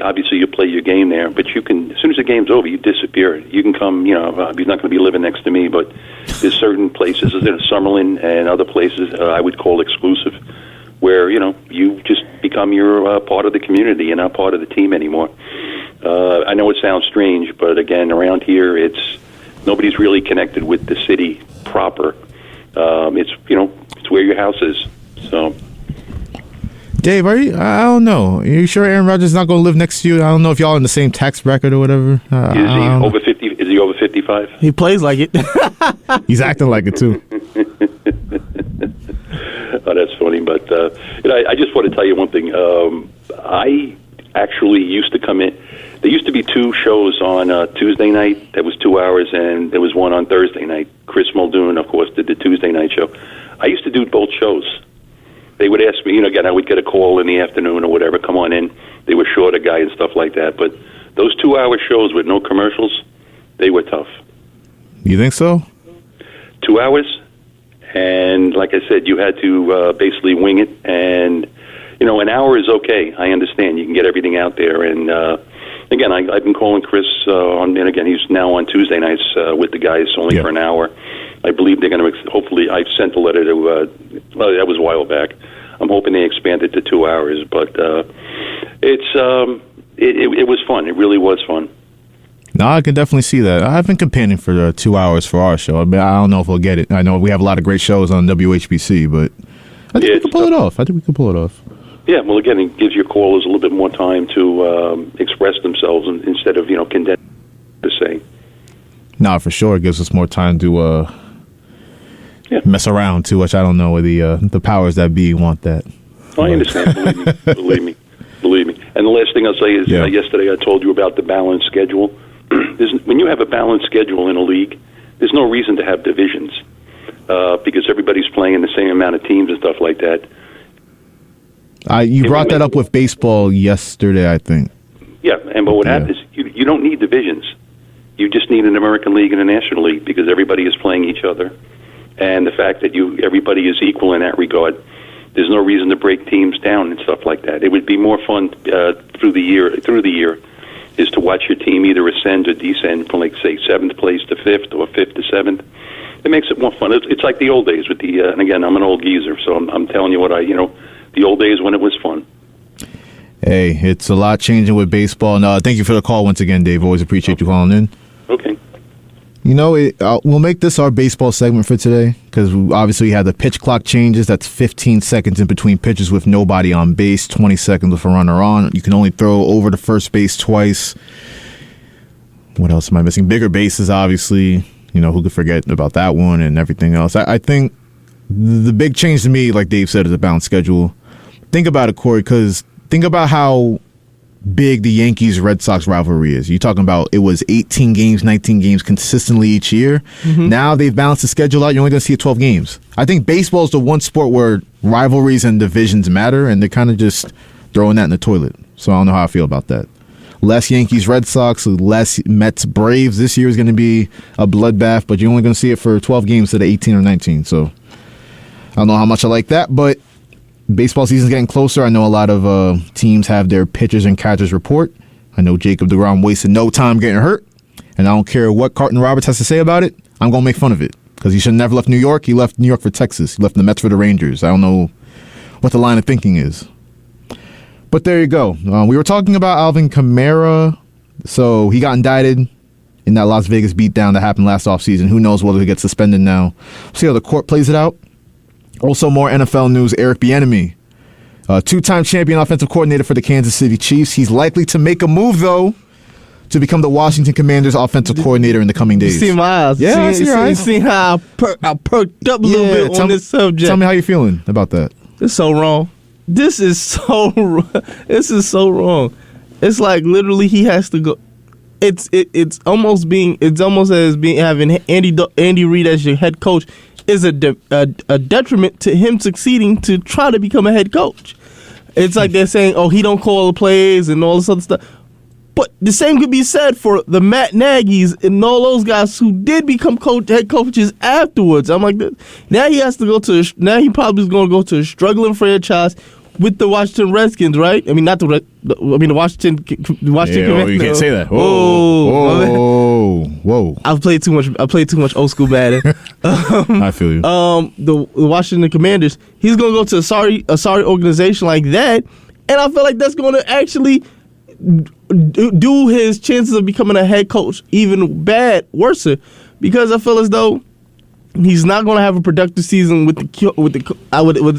obviously you play your game there, but you can, as soon as the game's over, you disappear. You can come, he's not going to be living next to me, but there's certain places, Summerlin and other places I would call exclusive, where, you just become your part of the community. You're not part of the team anymore. I know it sounds strange, but again, around here, nobody's really connected with the city proper. It's where your house is. So, Dave, I don't know. Are you sure Aaron Rodgers is not going to live next to you? I don't know if y'all in the same tax bracket or whatever. Is he over 50? Is he over 55? He plays like it. He's acting like it too. Oh, that's funny. But I just want to tell you one thing. I actually used to come in. There used to be 2 shows on Tuesday night. That was 2 hours, and there was one on Thursday night. Chris Muldoon, of course, did the Tuesday night show. I used to do both shows. They would ask me, again, I would get a call in the afternoon or whatever, come on in. They were short a guy and stuff like that. But those 2-hour shows with no commercials, they were tough. You think so? 2 hours, and like I said, you had to basically wing it. And, an hour is okay. I understand. You can get everything out there. And, again, I've been calling Chris and again, he's now on Tuesday nights with the guys only for an hour. I believe they're going to, hopefully, I sent a letter to, that was a while back. I'm hoping they expand it to 2 hours, but it was fun. It really was fun. No, I can definitely see that. I've been campaigning for 2 hours for our show. I don't know if we'll get it. I know we have a lot of great shows on WHPC, but I think we can pull it off. Yeah, well, again, it gives your callers a little bit more time to express themselves instead of, condensed to say. No, for sure. It gives us more time to mess around too much. I don't know whether the powers that be want that. I understand. Believe me. And the last thing I'll say is yesterday I told you about the balanced schedule. When you have a balanced schedule in a league, there's no reason to have divisions because everybody's playing in the same amount of teams and stuff like that. You brought that up with baseball yesterday, I think. Yeah, but what happens is you don't need divisions. You just need an American League and a National League because everybody is playing each other. And the fact that everybody is equal in that regard, there's no reason to break teams down and stuff like that. It would be more fun through the year is to watch your team either ascend or descend from, like, say, 7th place to 5th or 5th to 7th. It makes it more fun. It's like the old days with the, and again, I'm an old geezer, so I'm telling you the old days when it was fun. Hey, it's a lot changing with baseball. No, thank you for the call once again, Dave. Always appreciate you calling in. Okay. We'll make this our baseball segment for today because obviously we had the pitch clock changes. That's 15 seconds in between pitches with nobody on base, 20 seconds with a runner on. You can only throw over to first base twice. What else am I missing? Bigger bases, obviously. Who could forget about that one and everything else. I think the big change to me, like Dave said, is a balanced schedule. Think about it, Kory, because think about how big the Yankees-Red Sox rivalry is. You're talking about it was 18 games, 19 games consistently each year. Mm-hmm. Now they've balanced the schedule out. You're only going to see 12 games. I think baseball is the one sport where rivalries and divisions matter, and they're kind of just throwing that in the toilet. So I don't know how I feel about that. Less Yankees-Red Sox, less Mets-Braves. This year is going to be a bloodbath, but you're only going to see it for 12 games instead of 18 or 19. So I don't know how much I like that, but baseball season's getting closer. I know a lot of teams have their pitchers and catchers report. I know Jacob deGrom wasted no time getting hurt, and I don't care what Carton Roberts has to say about it. I'm going to make fun of it because he should have never left New York. He left New York for Texas. He left the Mets for the Rangers. I don't know what the line of thinking is. But there you go. We were talking about Alvin Kamara. So he got indicted in that Las Vegas beatdown that happened last offseason. Who knows whether he gets suspended now. We'll see how the court plays it out. Also, more NFL news. Eric Bieniemy, two-time champion offensive coordinator for the Kansas City Chiefs. He's likely to make a move, though, to become the Washington Commanders' offensive coordinator in the coming days. You see my eyes. Yeah, I see your eyes. See how I perked up a little bit on this subject. Tell me how you're feeling about that. It's so wrong. This is so wrong. It's like literally he has to go. It's almost as being having Andy Reid as your head coach is a detriment to him succeeding to try to become a head coach. It's like they're saying, oh, he don't call the plays and all this other stuff. But the same could be said for the Matt Nagy's and all those guys who did become head coaches afterwards. I'm like, now he has to go to. Now he probably is going to go to a struggling franchise with the Washington Redskins, right? I mean, not the Washington. Yeah, you can't say that. Oh, Whoa. I played too much old school Madden. I feel you. The Washington Commanders. He's gonna go to a sorry organization like that, and I feel like that's gonna actually do his chances of becoming a head coach even worse, because I feel as though he's not going to have a productive season with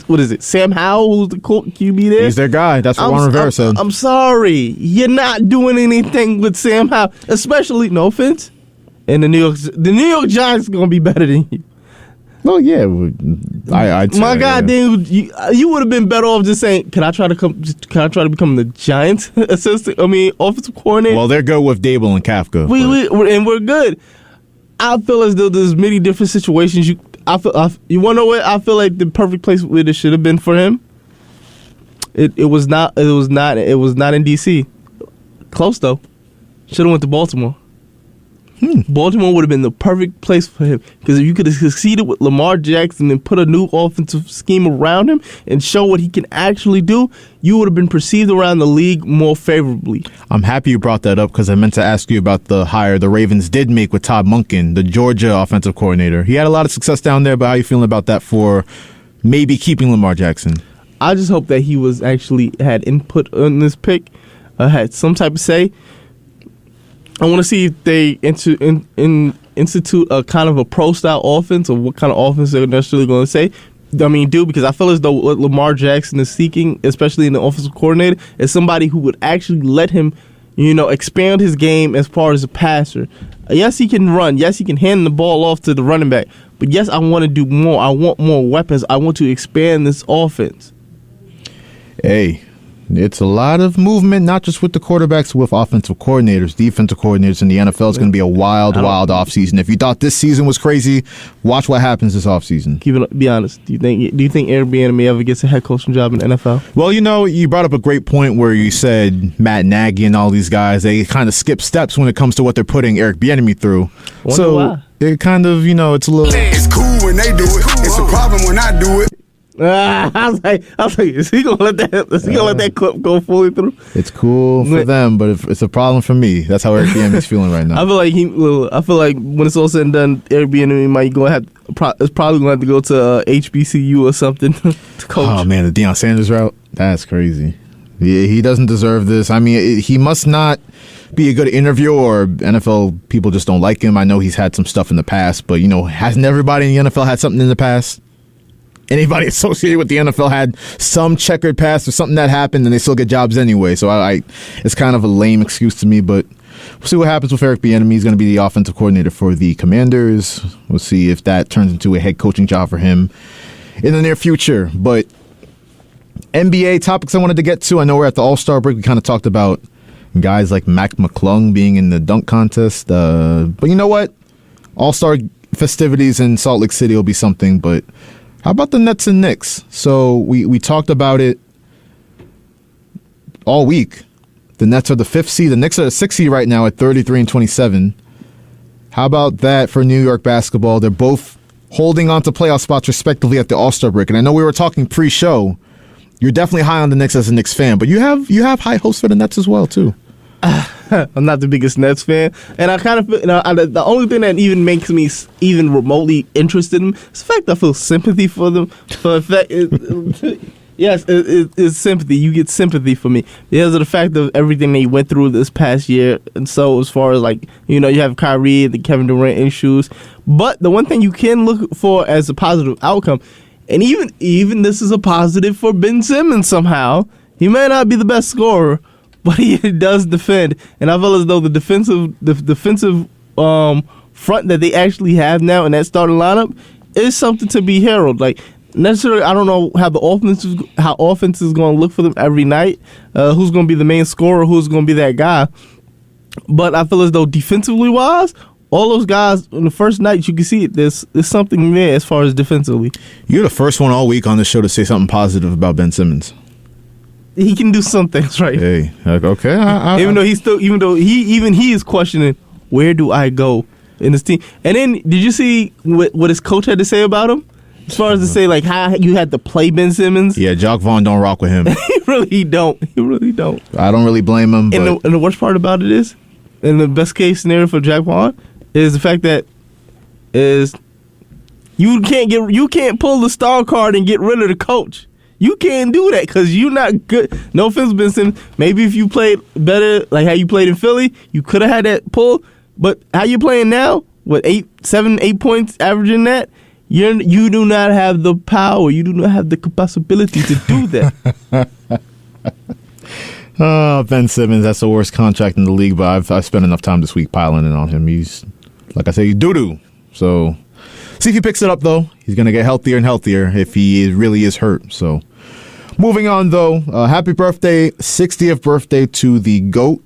what is it? Sam Howell, who's the QB there? He's their guy. That's what Ron Rivera said. I'm sorry, you're not doing anything with Sam Howell, especially, no offense, and the New York Giants are going to be better than you. Well, yeah, I'd say, my God, dude, you would have been better off just saying, "Can I try to become the Giants assistant? Offensive coordinator." Well, they're good with Dable and Kafka. We're good. I feel as though there's many different situations. You want to know what? I feel like the perfect place where it should have been for him. It was not in DC. Close though. Should have went to Baltimore. Baltimore would have been the perfect place for him, because if you could have succeeded with Lamar Jackson and put a new offensive scheme around him and show what he can actually do, you would have been perceived around the league more favorably. I'm happy you brought that up, because I meant to ask you about the hire the Ravens did make with Todd Monken, the Georgia offensive coordinator. He had a lot of success down there, but how are you feeling about that for maybe keeping Lamar Jackson? I just hope that he was actually had input on this pick, had some type of say. I want to see if they institute a kind of a pro-style offense, or what kind of offense they're necessarily going to say. Because I feel as though what Lamar Jackson is seeking, especially in the offensive coordinator, is somebody who would actually let him, expand his game as far as a passer. Yes, he can run. Yes, he can hand the ball off to the running back. But yes, I want to do more. I want more weapons. I want to expand this offense. Hey, it's a lot of movement, not just with the quarterbacks, with offensive coordinators, defensive coordinators in the NFL. It's going to be a wild offseason. If you thought this season was crazy, watch what happens this offseason. Be honest. Do you think Eric Bieniemy ever gets a head coaching job in the NFL? Well, you brought up a great point where you said Matt Nagy and all these guys, they kind of skip steps when it comes to what they're putting Eric Bieniemy through. Why? It kind of, it's a little... It's cool when they do it. It's a problem when I do it. I was like, is he gonna let that clip go fully through? It's cool for them, but it's a problem for me. That's how Eric Bieniemy's feeling right now. I feel like when it's all said and done, Eric Bieniemy is probably going to have to go to HBCU or something to coach. Oh man, the Deion Sanders route, that's crazy. Yeah, he doesn't deserve this. He must not be a good interviewer, or NFL people just don't like him. I know he's had some stuff in the past, but hasn't everybody in the NFL had something in the past? Anybody associated with the NFL had some checkered past or something that happened, and they still get jobs anyway. So it's kind of a lame excuse to me, but we'll see what happens with Eric Bieniemy. He's going to be the offensive coordinator for the Commanders. We'll see if that turns into a head coaching job for him in the near future. But NBA topics I wanted to get to. I know we're at the All-Star break. We kind of talked about guys like Mac McClung being in the dunk contest. But you know what? All-Star festivities in Salt Lake City will be something, but how about the Nets and Knicks? So we talked about it all week. The Nets are the 5th seed. The Knicks are the 6th seed right now at 33-27. How about that for New York basketball? They're both holding on to playoff spots respectively at the All-Star break. And I know we were talking pre-show. You're definitely high on the Knicks as a Knicks fan, but you have high hopes for the Nets as well too. I'm not the biggest Nets fan, and I kind of feel, the only thing that even makes me even remotely interested in them is the fact that I feel sympathy for them. Yes, it's sympathy. You get sympathy for me because of the fact of everything they went through this past year. And so as far as you have Kyrie and the Kevin Durant issues, but the one thing you can look for as a positive outcome, and even this is a positive for Ben Simmons somehow. He may not be the best scorer, but he does defend, and I feel as though the defensive front that they actually have now in that starting lineup is something to be heralded. Necessarily, I don't know how offense is going to look for them every night. Who's going to be the main scorer? Who's going to be that guy? But I feel as though defensively wise, all those guys in the first night, you can see it. There's something there as far as defensively. You're the first one all week on the show to say something positive about Ben Simmons. He can do some things right. Hey, okay. Even though he is questioning, where do I go in this team? And then did you see what his coach had to say about him? As far as to say how you had to play Ben Simmons. Yeah, Jock Vaughn don't rock with him. He really don't. I don't really blame him. And the worst part about it is, in the best case scenario for Jack Vaughn is the fact that you can't pull the star card and get rid of the coach. You can't do that because you're not good. No offense, Ben Simmons. Maybe if you played better, like how you played in Philly, you could have had that pull. But how you playing now, with 8 points averaging that, you do not have the power. You do not have the capability to do that. Ben Simmons, that's the worst contract in the league, but I've spent enough time this week piling in on him. He's, like I say, he's doo-doo. So, see if he picks it up, though. He's going to get healthier and healthier if he really is hurt. So, moving on, though, happy birthday, 60th birthday to the GOAT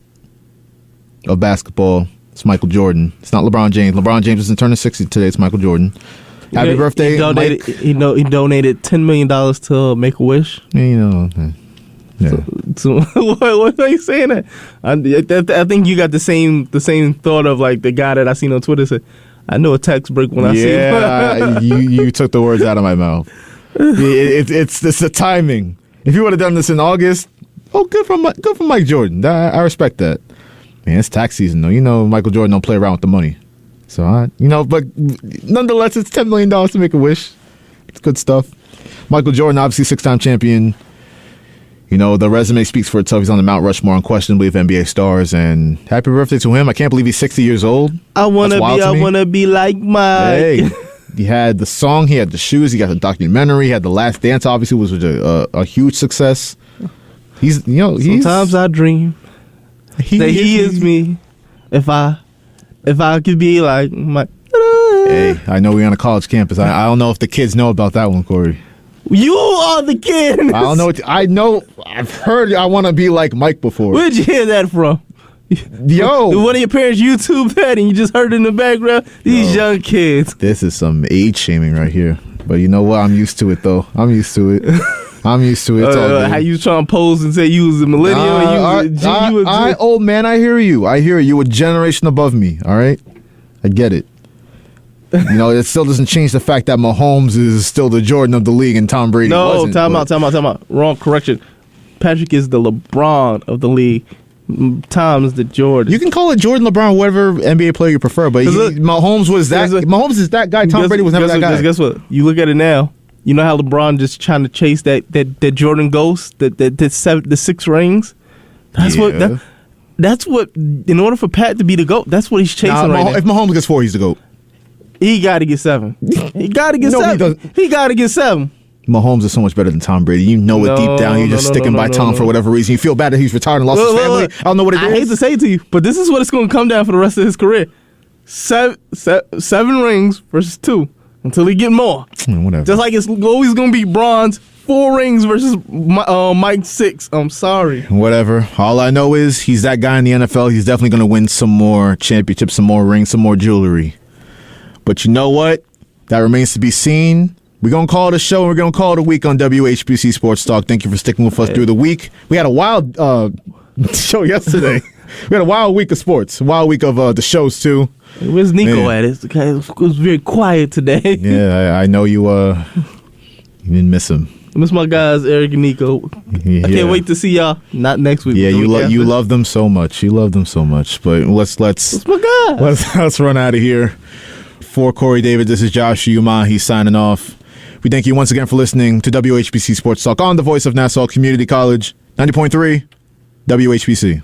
of basketball. It's Michael Jordan. It's not LeBron James. LeBron James isn't turning 60 today. It's Michael Jordan. Happy birthday, Mike. He donated $10 million to Make-A-Wish. Yeah. So what are you saying that? I think you got the same thought of like the guy that I seen on Twitter said, I know a tax break when I see it. Yeah, you took the words out of my mouth. It's the timing. If you would have done this in August, good for Mike Jordan. I respect that. Man, it's tax season though. You know Michael Jordan don't play around with the money. So but nonetheless, it's $10 million to make a wish. It's good stuff. Michael Jordan, obviously 6-time champion. You know, the resume speaks for itself. He's on the Mount Rushmore unquestionably of NBA stars, and happy birthday to him. I can't believe he's 60 years old. I wanna be like Mike. Hey, he had the song, he had the shoes, he got the documentary, he had The Last Dance. Obviously, was a huge success. Sometimes I dream that he is me. If I could be like Mike. Hey, I know we're on a college campus. I don't know if the kids know about that one, Kory. You are the kid. I don't know. I know. I've heard I want to be like Mike before. Where'd you hear that from? Yo. One of your parents YouTube that and you just heard it in the background? These young kids. This is some age shaming right here. But you know what? I'm used to it, though. I'm used to it. It's all good. How you trying to pose and say you was a millennial? Old man, I hear you. You a generation above me, all right? I get it. You know, it still doesn't change the fact that Mahomes is still the Jordan of the league and Tom Brady wasn't. Time out. Wrong correction. Patrick is the LeBron of the league. Tom's the Jordan. You can call it Jordan, LeBron, whatever NBA player you prefer, but Mahomes was that. Mahomes is that guy. Tom Brady was never that guy. Guess what? You look at it now. You know how LeBron just trying to chase that Jordan ghost, the 6 rings. That's what. In order for Pat to be the GOAT, that's what he's chasing right now. If Mahomes gets 4, he's the GOAT. He got to get 7. He got to get 7. He got to get 7. Mahomes is so much better than Tom Brady. You know it deep down. You're just sticking by Tom for whatever reason. You feel bad that he's retired and lost his family. I don't know what it is. I hate to say it to you, but this is what it's going to come down for the rest of his career. 7 rings versus 2 until he get more. Whatever. Just like it's always going to be bronze. 4 rings versus Mike 6. I'm sorry. Whatever. All I know is he's that guy in the NFL. He's definitely going to win some more championships, some more rings, some more jewelry. But you know what? That remains to be seen. We're going to call it a show, and we're going to call it a week on WHPC Sports Talk. Thank you for sticking with us through the week. We had a wild show yesterday. We had a wild week of sports, a wild week of the shows, too. Where's Nico at? It was very quiet today. Yeah, I know you didn't miss him. I miss my guys, Eric and Nico. Yeah. I can't wait to see y'all. Not next week. Yeah, you love them so much. You love them so much. But let's That's my guys. Let's run out of here. For Kory David, this is Josh Umahi signing off. We thank you once again for listening to WHPC Sports Talk on the voice of Nassau Community College, 90.3 WHPC.